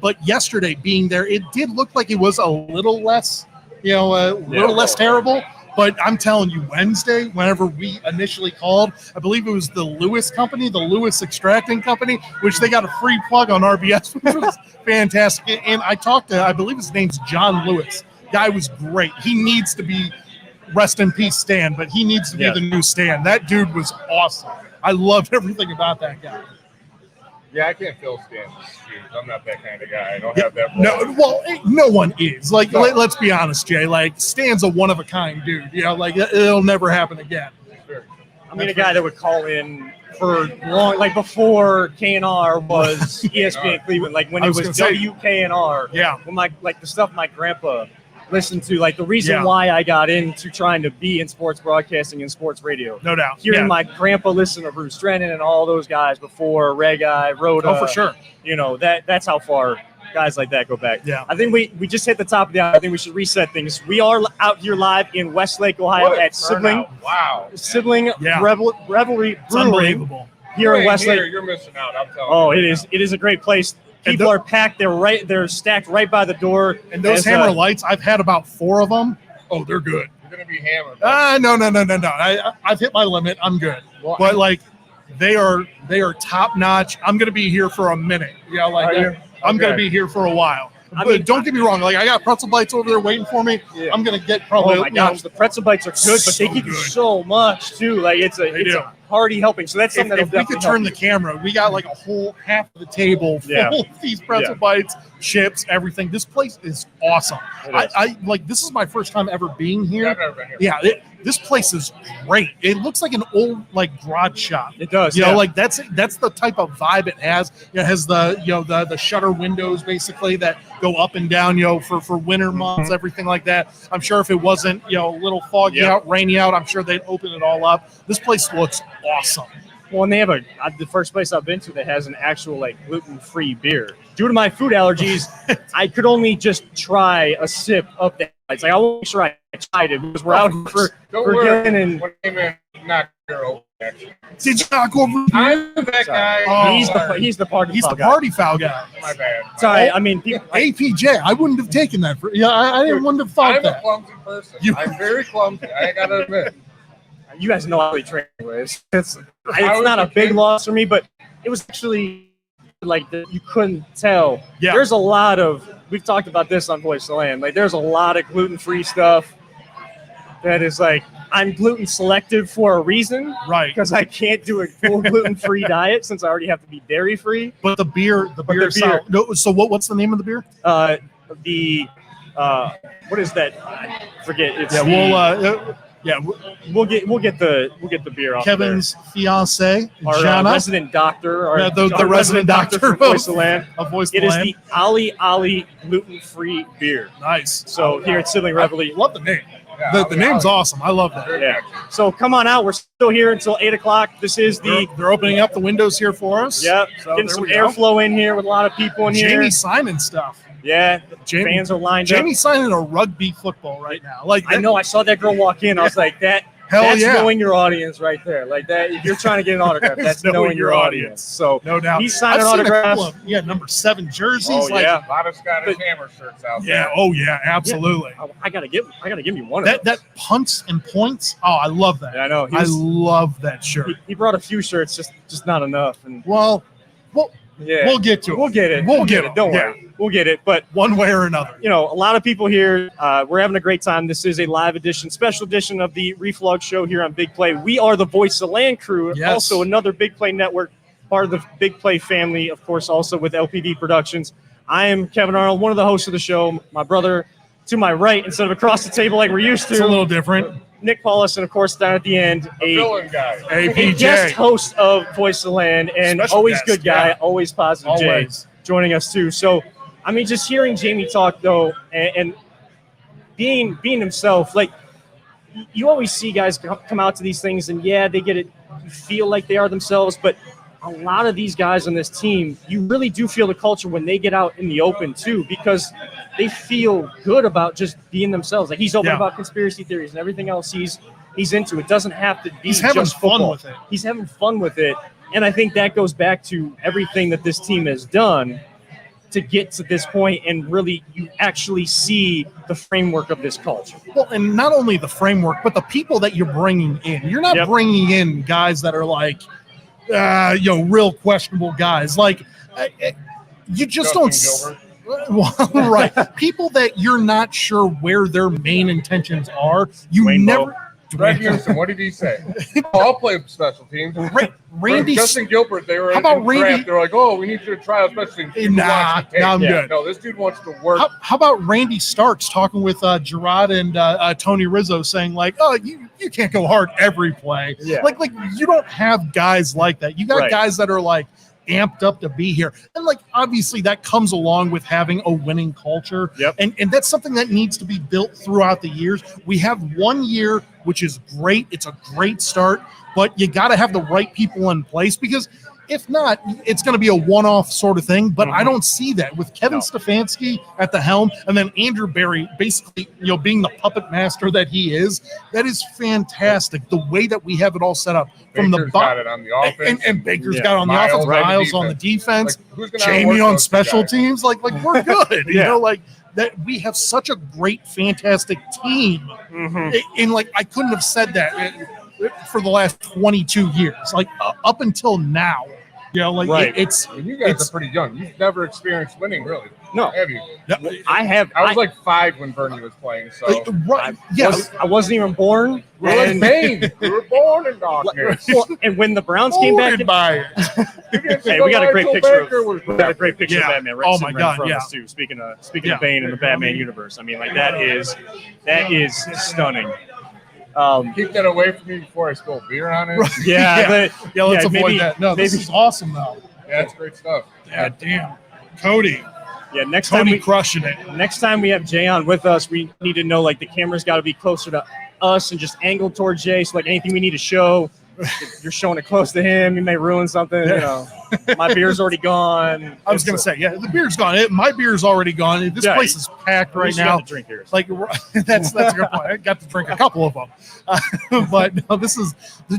But yesterday being there, it did look like it was a little less, less terrible. But I'm telling you, Wednesday, whenever we initially called, I believe it was the Lewis Company, the Lewis Extracting Company, which they got a free plug on RBS, which was fantastic. And I talked to, I believe his name's John Lewis. Guy was great. He needs to be, rest in peace, Stan, but he needs to be the new Stan. That dude was awesome. I loved everything about that guy. Yeah, I can't fill Stan's shoes. I'm not that kind of guy. I don't have that. No, well, no one is. Like, No. let's be honest, Jay. Like, Stan's a one-of-a-kind dude. Like, it'll never happen again. Sure. I mean, a guy that would call in for long, like before KNR was ESPN Cleveland, like when I it was was gonna say- WKNR. Yeah. When the stuff my grandpa listened to, like the reason Yeah. why I got into trying to be in sports broadcasting and sports radio. No doubt. Hearing Yeah. my grandpa listen to Bruce Drennan and all those guys before Red Guy, Rhoda. Oh, for sure. That's how far guys like that go back. Yeah. I think we just hit the top of the hour. I think we should reset things. We are out here live in Westlake, Ohio What a at Sibling. turnout. Wow. Sibling Yeah. Revelry It's Brewing unbelievable. here in You ain't Westlake. here, you're missing out. I'm telling Oh, you. it is a great place. And People are packed. They're stacked right by the door. And those As, Hammer Lights, I've had about 4 of them. Oh, they're good. You're gonna be hammered. No. I've hit my limit. I'm good. Well, But like, they are top notch. I'm gonna be here for a minute. Are you? I'm gonna Okay. be here for a while. I But mean- don't get me wrong. Like, I got pretzel bites over there waiting for me. Yeah. I'm gonna get probably. Oh my gosh, the pretzel bites are good, but they So give you good. so much too. Like it's They a do. hearty helping. So that's If, something that'll if we could definitely turn the help camera, we got like a whole half of the table full Yeah. of these pretzel Yeah. bites, chips, everything. This place is awesome. It is. I like. This is my first time ever being here. I've never been here. Yeah, this place is great. It looks like an old like garage shop. It does. You yeah. know, like that's the type of vibe it has. It has the the shutter windows basically that go up and down. For winter months, everything like that. I'm sure if it wasn't a little foggy Yep. out, rainy out, I'm sure they'd open it all up. This place looks awesome. Well, and they have the first place I've been to that has an actual like gluten-free beer. Due to my food allergies, I could only just try a sip of that. It's like I want to make sure I tried it because we're out for Don't for worry. getting and When I'm in, knock your open, actually. Did you not go over? I'm that guy. Oh. he's the party He's foul the guy. party foul guy. My bad. Sorry, I mean people. APJ, I wouldn't have taken that for. Yeah, I wouldn't have thought I'm a that. clumsy person. You- I'm very clumsy. I gotta admit. You guys know how they train anyways. It's was not a a big kid- loss for me, but it was actually like you couldn't tell. Yeah. There's a lot of we've talked about this on Voice of the Land. Like there's a lot of gluten-free stuff. that is like, I'm gluten selective for a reason, Right. because I can't do a full gluten-free diet since I already have to be dairy-free. But the beer is beer. sour. No, so what's the name of the beer? What is that? I forget. It's We'll we'll get the beer off Kevin's fiance, our Jana, resident doctor, our the resident doctor for Voice of the Land. of Voice of It the is Land. the Ali gluten-free beer. Nice. So here at Sibling Reveille, Love the name. Yeah, The name's awesome. I love that. yeah. So come on out. We're still here until 8 o'clock. This is They're opening up the windows here for us. Yep. So Getting there some we go. airflow in here with a lot of people in here. Jamie signing stuff. Yeah. Jamie- Fans are lined Jamie up. signing a rugby football right now. Like I know. I saw that girl walk in. I was like, that's yeah. knowing your audience right there. Like that. If you're trying to get an autograph, that's knowing your audience. So no doubt. he's signing I've seen a autographs. couple of, number 7 jerseys. Oh, like, yeah. A lot of Scottish Hammer shirts out Yeah. there. Oh yeah. Absolutely. I gotta give me one That of those. punts and points. Oh, I love that. Yeah, I know. I love that shirt. He brought a few shirts, just not enough. And Well, yeah, we'll get to it. we'll get it. We'll get it. Don't Yeah. worry. We'll get it. But One way or another. a lot of people here. We're having a great time. This is a live edition, special edition of the Reflog Show here on Big Play. We are the Voice of Land crew, Yes. also another Big Play network, part of the Big Play family, of course, also with LPD Productions. I am Kevin Arnold, one of the hosts of the show. My brother to my right, instead of across the table like we're used It's a to, little different. Nick Paulus, and of course, down at the end, A villain guy. a guest host of Voice of the Land, and Special always guest, good guy, yeah. always positive Jay Always. joining us too. So, I mean, just hearing Jamie talk though, and being himself, like you always see guys come out to these things, and yeah, they get it, you feel like they are themselves, but a lot of these guys on this team, you really do feel the culture when they get out in the open too, because they feel good about just being themselves. Like he's open Yeah. about conspiracy theories and everything else he's into. It doesn't have to be He's having just fun football. with it. He's having fun with it. And I think that goes back to everything that this team has done to get to this point, and really you actually see the framework of this culture. Well, and not only the framework, but the people that you're bringing in. You're not Yep. bringing in guys that are like, real questionable guys. Like, you just Justin don't. Gilbert. Well, right. People that you're not sure where their main intentions are. You Dwayne never. Greg Houston, what did he say? I'll play special teams. Randy. Justin Gilbert, they were How in about the Randy- draft. They're like, oh, we need you to try out special teams. People Nah, watch the tape. nah, I'm good. No, this dude wants to work. How about Randy Starks talking with Gerard and Tony Rizzo saying like, oh, you can't go hard every play. Yeah. Like you don't have guys like that. You got Right. guys that are like amped up to be here. And like obviously that comes along with having a winning culture. Yep. And that's something that needs to be built throughout the years. We have 1 year, which is great. It's a great start, but you got to have the right people in place, because if not, it's going to be a one-off sort of thing. But I don't see that with Kevin Stefanski at the helm, and then Andrew Berry basically, being the puppet master that he is. That is fantastic. The way that we have it all set up from Baker's the got it on the offense. and Baker's Yeah. got on the Miles offense, on the Miles on the defense, Like, who's gonna Jamie outwork on those special guys? teams. Like we're good. Yeah. Like that. We have such a great, fantastic team. And like I couldn't have said that for the last 22 years. Like up until now, Right. it's. I mean, you guys it's- are pretty young. You've never experienced winning, really. No. Have you? I have. I was like 5 when Bernie was playing, so. Right. Yeah. I wasn't even born. We're like And, Bane. We were born in darkness. well, and when the Browns came back, Voted by it. hey, we got a great picture of We we got a great picture Yeah. of Batman. Right, Oh sitting my right in God, front yeah. of us too. Speaking Yeah. of Bane in the Batman universe, I mean, like that is stunning. Keep that away from me before I spill beer on it. Yeah, Yeah. but Yeah, let's avoid maybe- that. No, this maybe- is awesome though. Yeah, that's great stuff. Yeah, damn. Cody next time we crushing it. next time we have Jay on with us, we need to know like the camera's got to be closer to us and just angled toward Jay. So like anything we need to show, if you're showing it close to him, you may ruin something. My beer's already gone. I was gonna say, yeah, the beer's gone. My beer's already gone. This Yeah, place is packed right now. To drink yours. Like that's a good point. I got to drink a couple of them, but no, this is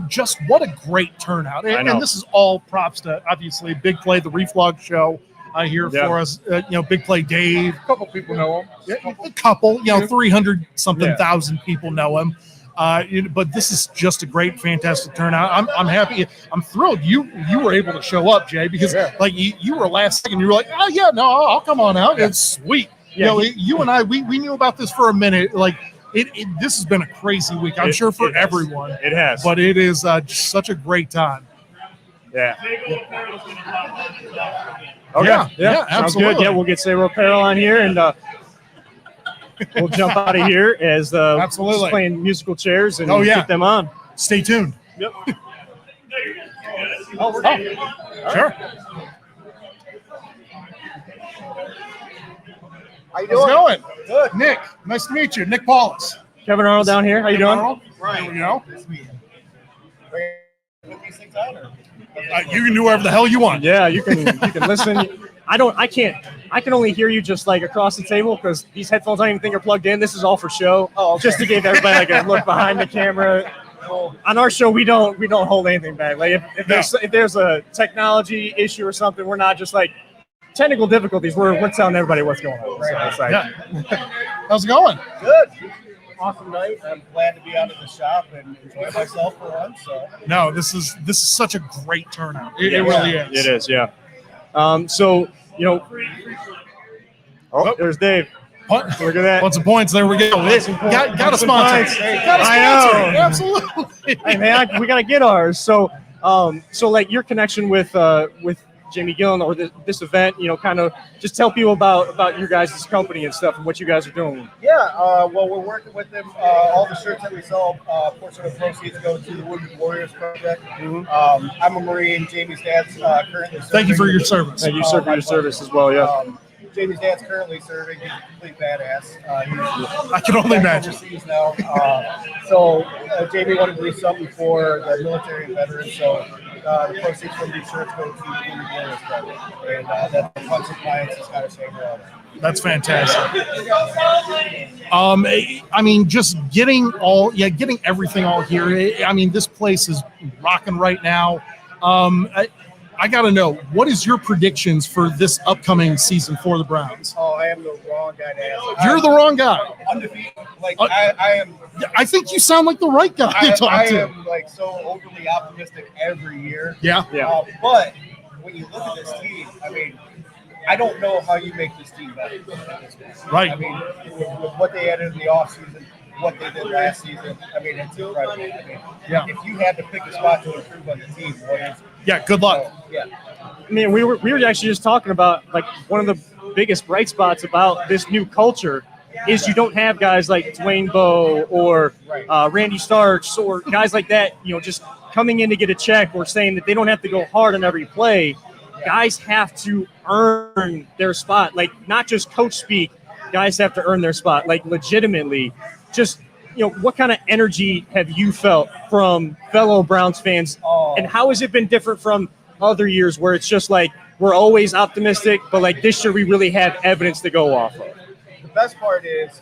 just what a great turnout, I and, know. this is all props to obviously Big Play, the Reflog Show here Yeah. for us. Big Play Dave, A couple people know him. a couple, 300 something Yeah. thousand people know him. But this is just a great, fantastic turnout. I'm happy. I'm thrilled you were able to show up, Jay, because like you were last second. You were like, oh yeah, no, I'll come on out. It's sweet. Yeah, You and I, we knew about this for a minute. Like This has been a crazy week, I'm sure, for everyone. It has. But it is just such a great time. Yeah. Okay. Yeah, Sounds absolutely. good. Yeah, we'll get Zero Apparel on here, and we'll jump out of here as just playing musical chairs and keep them on. Stay tuned. Yep. Sure. How you How's doing? it going? Good. Nick, nice to meet you. Nick Paulus. Kevin Arnold down here. How you doing? Arnold. Right. There we go. Put these things on, or? You can do whatever the hell you want. Yeah, you can listen. I can only hear you just like across the table because these headphones I don't even think are plugged in. This is all for show. Oh, okay. Just to give everybody like a look behind the camera. On our show, we don't hold anything back. Like if there's a technology issue or something, we're not just like technical difficulties. We're telling everybody what's going on. So it's like, How's it going? Good. Awesome night. I'm glad to be out of the shop and enjoy myself for once. So. No, this is such a great turnout. It really is. It is, yeah. So there's Dave. Look at that. Lots of points. There we go. Got a sponsor. Got a sponsor. I know. Absolutely. Hey man, we gotta get ours. So like your connection with Jamie Gillen or this event, kind of just tell people about your guys' company and stuff and what you guys are doing. Yeah, well, we're working with them. All the shirts that we sell, portion of the proceeds go to the Wounded Warriors Project. Mm-hmm. I'm a Marine. Jamie's dad's currently serving. Thank you for your service. Thank you, sir, for your service as well, yeah. Jamie's dad's currently serving. He's a complete badass. I can only imagine. Overseas now. So Jamie wanted to do something for the military and veterans. So the proceeds from these shirts go to the Wounded Warriors Project. And that's the Punch Appliance is kind of saying That's fantastic. I mean, just getting everything all here. I mean, this place is rocking right now. I got to know, what is your predictions for this upcoming season for the Browns? Oh, I am the wrong guy to ask. You're the wrong guy. Undefeated. Like, I am. I think you sound like the right guy to talk to. I am like so overly optimistic every year. Yeah. But when you look at this team, I mean, I don't know how you make this team better at this point. Right. I mean, with what they added in the offseason, what they did last season, I mean, it's incredible. I mean, if you had to pick a spot to improve on the team, what is it? Yeah, good luck. Yeah. I mean, we were actually just talking about like one of the biggest bright spots about this new culture is you don't have guys like Dwayne Bowe or Randy Starks or guys like that, just coming in to get a check or saying that they don't have to go hard on every play. Guys have to earn their spot, like not just coach speak. Guys have to earn their spot, like legitimately. Just, what kind of energy have you felt from fellow Browns fans? And how has it been different from other years where it's just like we're always optimistic, but like this year we really have evidence to go off of? The best part is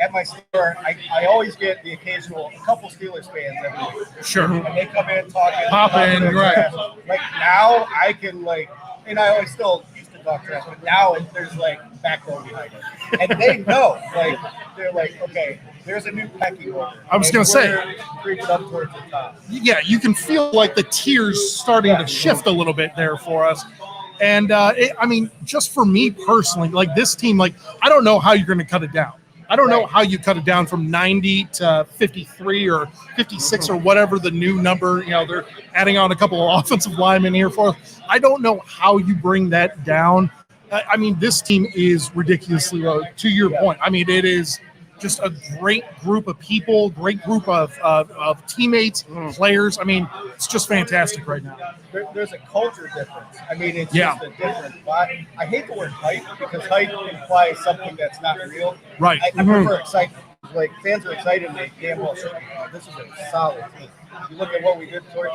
at my store, I always get the occasional couple Steelers fans every week. Sure. And they come in talking. Pop in, right. Like now I can and I always still used to talk trash, but now there's backbone behind it. And they know, they're like, okay, there's a new pecking order. I was going to say. Creeping up towards the top. Yeah, you can feel like the tiers starting to shift a little bit there for us. And, I mean, just for me personally, like this team, I don't know how you're going to cut it down. I don't know how you cut it down from 90 to 53 or 56 or whatever the new number, they're adding on a couple of offensive linemen here for us. I don't know how you bring that down. I mean, this team is ridiculously low, to your point. I mean, it is just a great group of people, great group of teammates, players. I mean, it's just fantastic right now. There's a culture difference. I mean, it's just a different vibe. I hate the word hype because hype implies something that's not real. Right. I prefer excitement. Like, fans are excited and they damn well should. This is a solid team. You look at what we did toward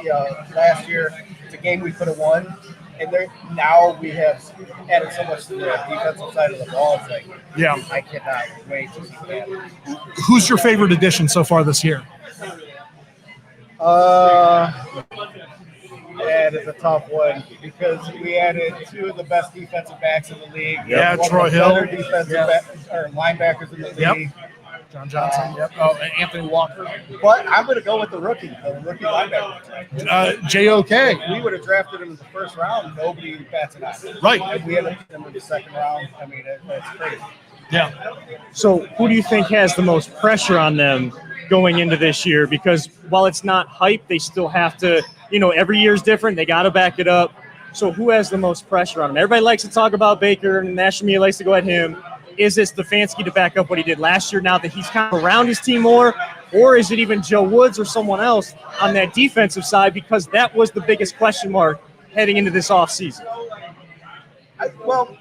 last year, it's a game we could have won. And now we have added so much to the defensive side of the ball. It's like, I cannot wait to see that. Who's your favorite addition so far this year? That is a tough one because we added two of the best defensive backs in the league. Yeah, one Troy of the Hill. better defensive or linebackers in the league. John Johnson. Anthony Walker. But I'm going to go with the rookie linebacker. JOK. We would have drafted him in the first round. Nobody bats an eye. Right. And we ended up him in the second round. I mean, that's crazy. Yeah. So who do you think has the most pressure on them going into this year? Because while it's not hype, they still have to, every year is different. They got to back it up. So who has the most pressure on them? Everybody likes to talk about Baker, and the national media likes to go at him. Is it Stefanski to back up what he did last year now that he's kind of around his team more? Or is it even Joe Woods or someone else on that defensive side? Because that was the biggest question mark heading into this offseason. Well,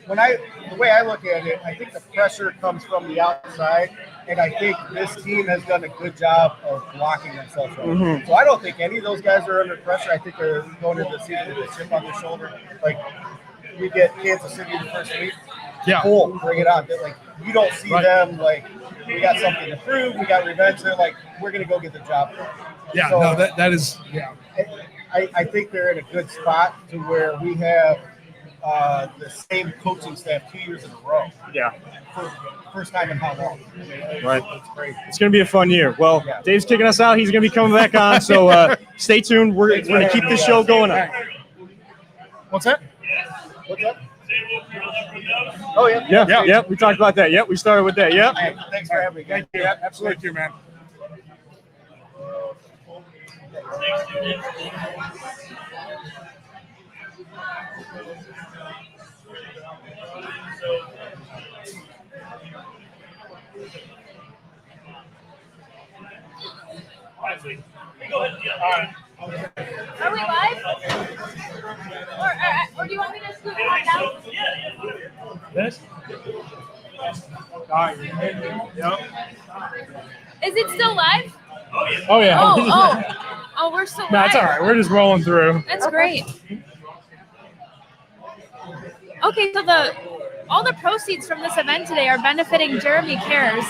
the way I look at it, I think the pressure comes from the outside, and I think this team has done a good job of blocking themselves out. Mhm. So I don't think any of those guys are under pressure. I think they're going into the season with a chip on their shoulder. Like, we get Kansas City the first week, cool, bring it on. Like, you don't see them like, we got something to prove, we got revenge. They're like, we're going to go get the job done. Yeah, So, no, that is, yeah. I think they're in a good spot to where we have the same coaching staff 2 years in a row. Yeah. For first time in how long? Right. It's great. It's going to be a fun year. Well, Dave's kicking us out. He's going to be coming back on. So stay tuned. We're going to keep this show going on. What's that? What's that? Oh, yeah. Yeah. We talked about that. Yep. We started with that. Yep. Hey, thanks for having me. Thank you. Yeah, Absolutely. Thank you, man. Are we live? Or do you want me to scoot on down? This? Yep. Is it still live? Oh yeah. Oh, we're still No, it's live. all right. We're just rolling through. That's great. Okay, so all the proceeds from this event today are benefiting Jeremy Cares.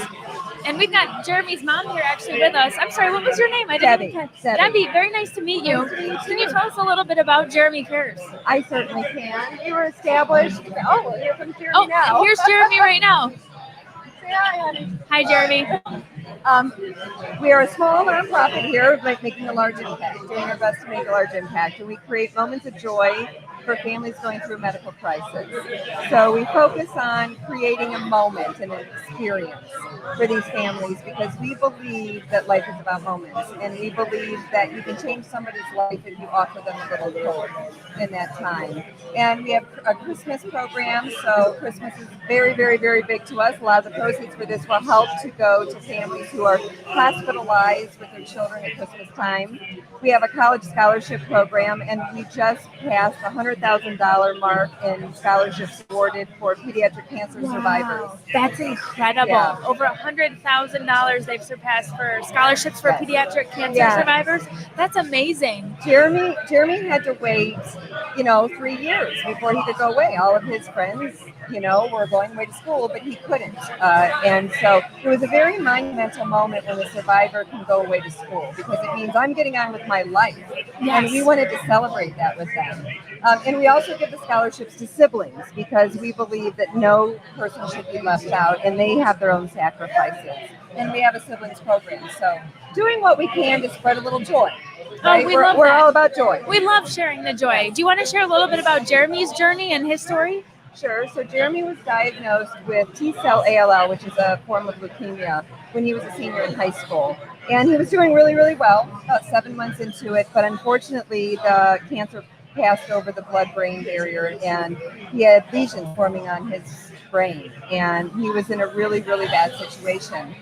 And we've got Jeremy's mom here actually with us. I'm sorry, what was your name? Debbie. Debbie, very nice to meet you. Can you tell us a little bit about Jeremy Cares? I certainly can. We were established. Oh, well, here comes Jeremy now. Oh, here's Jeremy right now. Say hi, honey. Hi, Jeremy. We are a small nonprofit here, making a large impact, doing our best to make a large impact. And we create moments of joy for families going through a medical crisis. So we focus on creating a moment and an experience for these families because we believe that life is about moments. And we believe that you can change somebody's life if you offer them a little hope in that time. And we have a Christmas program. So Christmas is very, very, very big to us. A lot of the proceeds for this will help to go to families who are hospitalized with their children at Christmas time. We have a college scholarship program, and we just passed the $100,000 mark in scholarships awarded for pediatric cancer survivors. That's incredible. Yeah. Over $100,000 they've surpassed for scholarships for pediatric cancer survivors. That's amazing. Jeremy had to wait, 3 years before he could go away. All of his friends, were going away to school, but he couldn't. And so it was a very monumental moment when a survivor can go away to school because it means I'm getting on with my life. Yes. And we wanted to celebrate that with them. And we also give the scholarships to siblings because we believe that no person should be left out and they have their own sacrifices. And we have a siblings program. So doing what we can to spread a little joy. Right? We're all about joy. We love sharing the joy. Do you want to share a little bit about Jeremy's journey and his story? Sure. So Jeremy was diagnosed with T-cell ALL, which is a form of leukemia, when he was a senior in high school. And he was doing really, really well, about 7 months into it. But unfortunately, the cancer passed over the blood-brain barrier, and he had lesions forming on his brain. And he was in a really, really bad situation.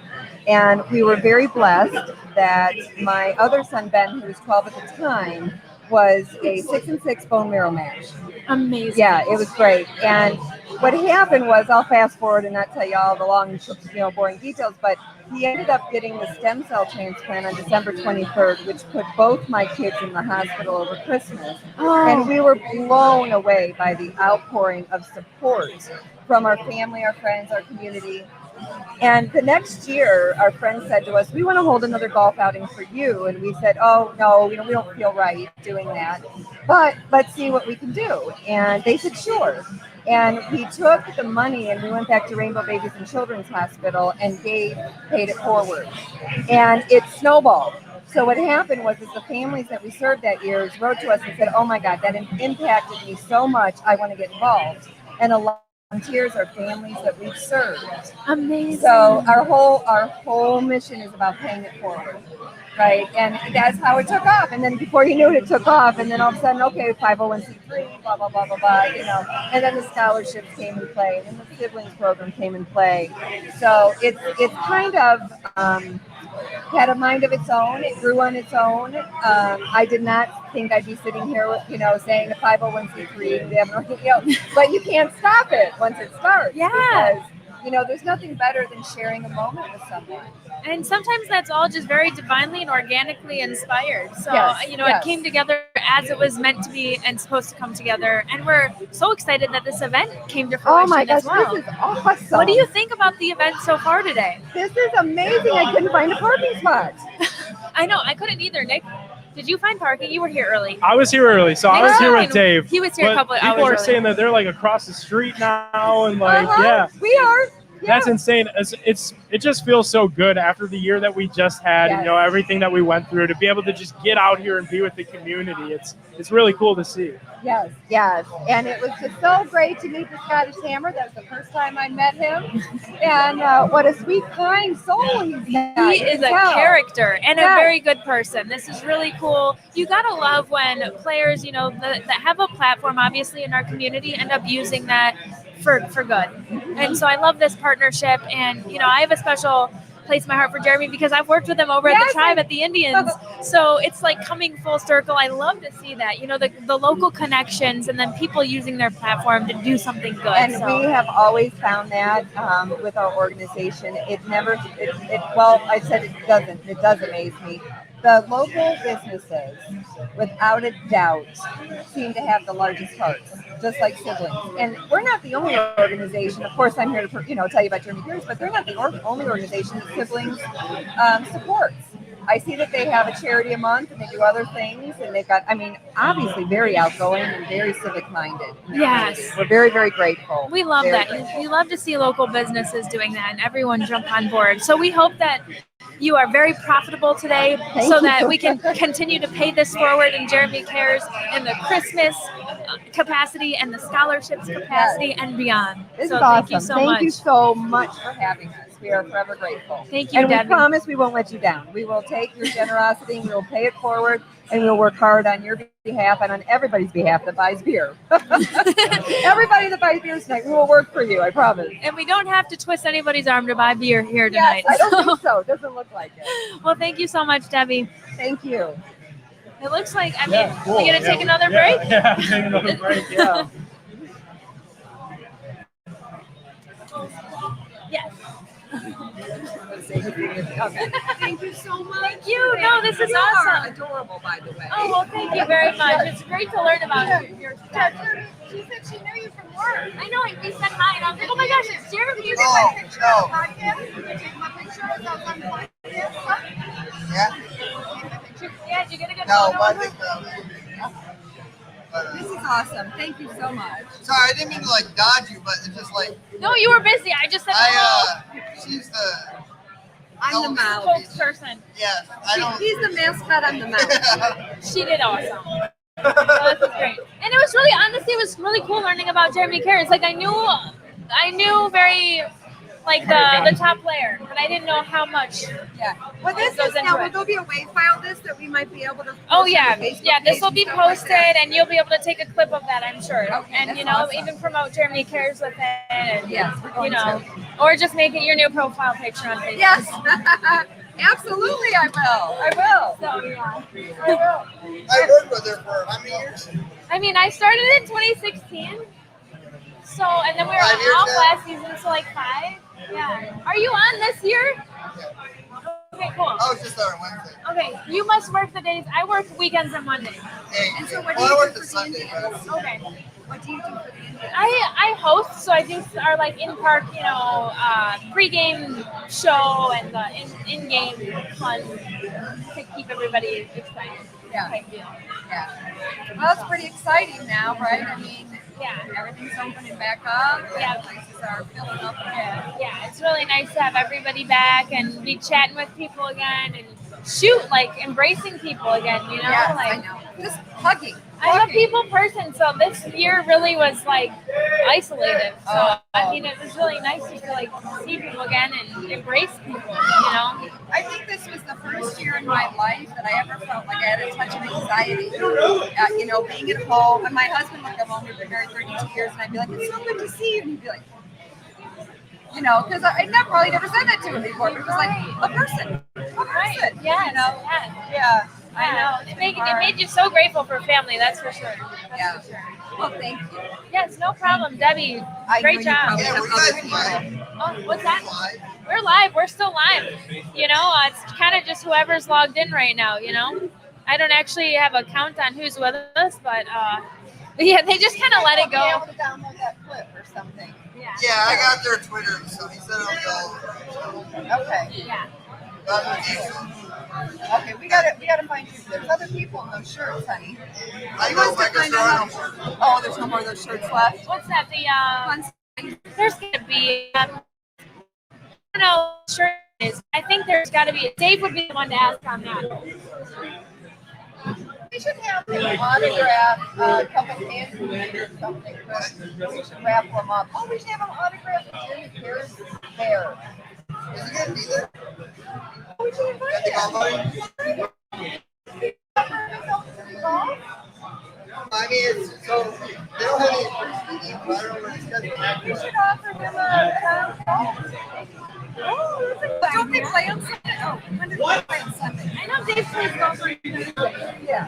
And we were very blessed that my other son, Ben, who was 12 at the time, was a 6-6 bone marrow match. Amazing. Yeah, it was great. And what happened was, I'll fast forward and not tell you all the long, boring details, but he ended up getting the stem cell transplant on December 23rd, which put both my kids in the hospital over Christmas. Oh. And we were blown away by the outpouring of support from our family, our friends, our community. And the next year, our friends said to us, we want to hold another golf outing for you. And we said, oh, no, we don't feel right doing that. But let's see what we can do. And they said, sure. And we took the money and we went back to Rainbow Babies and Children's Hospital and paid it forward. And it snowballed. So what happened was the families that we served that year wrote to us and said, oh, my God, that impacted me so much. I want to get involved. And a lot volunteers or families that we've served. Amazing. So our whole mission is about paying it forward, right? And that's how it took off. And then before you knew it, it took off. And then all of a sudden, okay, 501c3, blah blah blah blah blah, you know. And then the scholarships came in play, and the siblings program came in play. So it's kind of had a mind of its own. It grew on its own. I did not think I'd be sitting here, saying a 501c3, but you can't stop it once it starts. Yeah. Because, there's nothing better than sharing a moment with someone. And sometimes that's all just very divinely and organically inspired. So, Yes, it yes. came together as it was meant to be and supposed to come together. And we're so excited that this event came to fruition Oh my gosh, as well. this is awesome. What do you think about the event so far today? This is amazing. I couldn't find a parking spot. I know, I couldn't either, Nick. Did you find parking? You were here early. I was here early, so I was here with Dave. He was here a But couple of hours people are early. saying that they're like across the street now, and like, Uh-huh. yeah. We are. Yeah. That's insane. It just feels so good after the year that we just had, Yes. everything that we went through, to be able to just get out here and be with the community. It's really cool to see. Yes, yes. And it was just so great to meet the Scottish Hammer. That was the first time I met him. And what a sweet, kind soul he's got. He You is can a tell. character and a Yes. very good person. This is really cool. You gotta love when players, that have a platform, obviously, in our community, end up using that for good. And so I love this partnership. And I have a special place in my heart for Jeremy because I've worked with him over at Yes, the tribe at the Indians. So it's like coming full circle. I love to see that. The local connections and then people using their platform to do something good. And So- we have always found that with our organization. Well, I said it doesn't. It does amaze me. The local businesses, without a doubt, seem to have the largest hearts, just like siblings. And we're not the only organization. Of course, I'm here to tell you about Jeremy Pierce, but they're not the only organization that siblings supports. I see that they have a charity a month and they do other things, and they've got, obviously very outgoing and very civic-minded. Yes. We're very, very grateful. We love Very that. grateful. We love to see local businesses doing that and everyone jump on board. So we hope that you are very profitable today Thank so you. that we can continue to pay this forward in Jeremy Cares in the Christmas capacity and the scholarships capacity and beyond. This So is thank awesome. you so Thank much. you so much for having us. We are forever grateful. Thank you, And Debbie. we promise we won't let you down. We will take your generosity and we will pay it forward, and we'll work hard on your behalf and on everybody's behalf that buys beer. Everybody that buys beer tonight, we will work for you, I promise. And we don't have to twist anybody's arm to buy beer here Yes, tonight. I don't think so. It doesn't look like it. Well, thank you so much, Debbie. Thank you. It looks like, Cool. we're going to take another break? Yeah, take another break. Yeah. Yes. Okay. Thank you so much. Thank you. No, this is You are awesome. adorable, by the way. Oh, well, thank you very much. It's great to learn about your stuff. She said she knew you from work. I know, we said hi, and I was like, oh my gosh, it's Jeremy. You get my picture on the podcast? You take my picture on the podcast? Yeah. Yeah, did you get a good No, photo but I of her? think. This is awesome. Thank you so much. Sorry, I didn't mean to dodge you, but it's just No, you were busy. I just said hello. she's the. I'm the mouse. Spokesperson. Yes, I don't. He's the mascot. I'm the mouse. She did awesome. So this is great. And it was really, honestly, it was really cool learning about Jeremy Cares. Like, I knew very, the top player, but I didn't know how much. Yeah. Well, this Goes is into now. it. Will there be a WAV file this that we might be able to? Oh post yeah, on the Facebook yeah. This page will be and stuff like posted, that? and you'll be able to take a clip of that, I'm sure. Okay, And that's you know, awesome. even promote Jeremy Cares with it, and Yes, we're going or just make it your new profile picture on Facebook. Yes. Absolutely, I will. I will. So yeah. I will. I worked with her for how many years? I mean, I started in 2016. So, and then we were 5 years off now? last season, so 5. Yeah. Are you on this year? Okay, cool. I was just there on Wednesday. Okay, you must work the days. I work weekends and Mondays. Hey, And so what do well, you I do worked for the the Sunday, Indians? but Okay. What do you do for the Indians? I host, so I do our in park, pregame show and the in-game fun to keep everybody excited. Yeah. Type deal. Yeah. Well, it's pretty exciting now, right? I mean, Yeah. everything's opening back up. Yeah. Places are filling up again. Yeah, it's really nice to have everybody back and be chatting with people again and embracing people again, Yes, I know. Just hugging. I'm a people person, so this year really was like isolated. So I mean, it was really nice just to like see people again and embrace people. You know. I think this was the first year in my life that I ever felt like I had a touch of anxiety. Being at home, and my husband would come home. We've been married 32 years, and I'd be like, "It's so good to see you," and he'd be like, because I probably never said that to him before. But it was like a person. Right. Yeah. Yeah. I know. It made you so grateful for family. That's for sure. Yeah. Well, thank you. Yes, no problem, Debbie. I Great know job. You probably have other people. Oh, what's that? We're live. We're still live. It's kind of just whoever's logged in right now. I don't actually have a count on who's with us, but yeah, they just kind of let it go. Be able to download that clip or something. Yeah, I got their Twitter, so he said I'll go. Okay. Yeah. Okay, we gotta find you. There's other people in those shirts, honey. I know, but there are no more. Oh, there's no more of those shirts left. What's that? There's gonna be. I don't know. What shirt it is. I think there's got to be. Dave would be the one to ask on that. We should have them autograph a couple candies or something. But we should wrap them up. Oh, we should have them autograph Jimmy Pierce there. Is he gonna be there? Oh, we should invite him. I mean, it's so they don't have any meetings, but I don't know where it's scheduled. We should offer him a don't they play on Sunday? Oh, when did they play on Sunday? I know Dave plays golf. Yeah.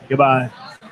Goodbye.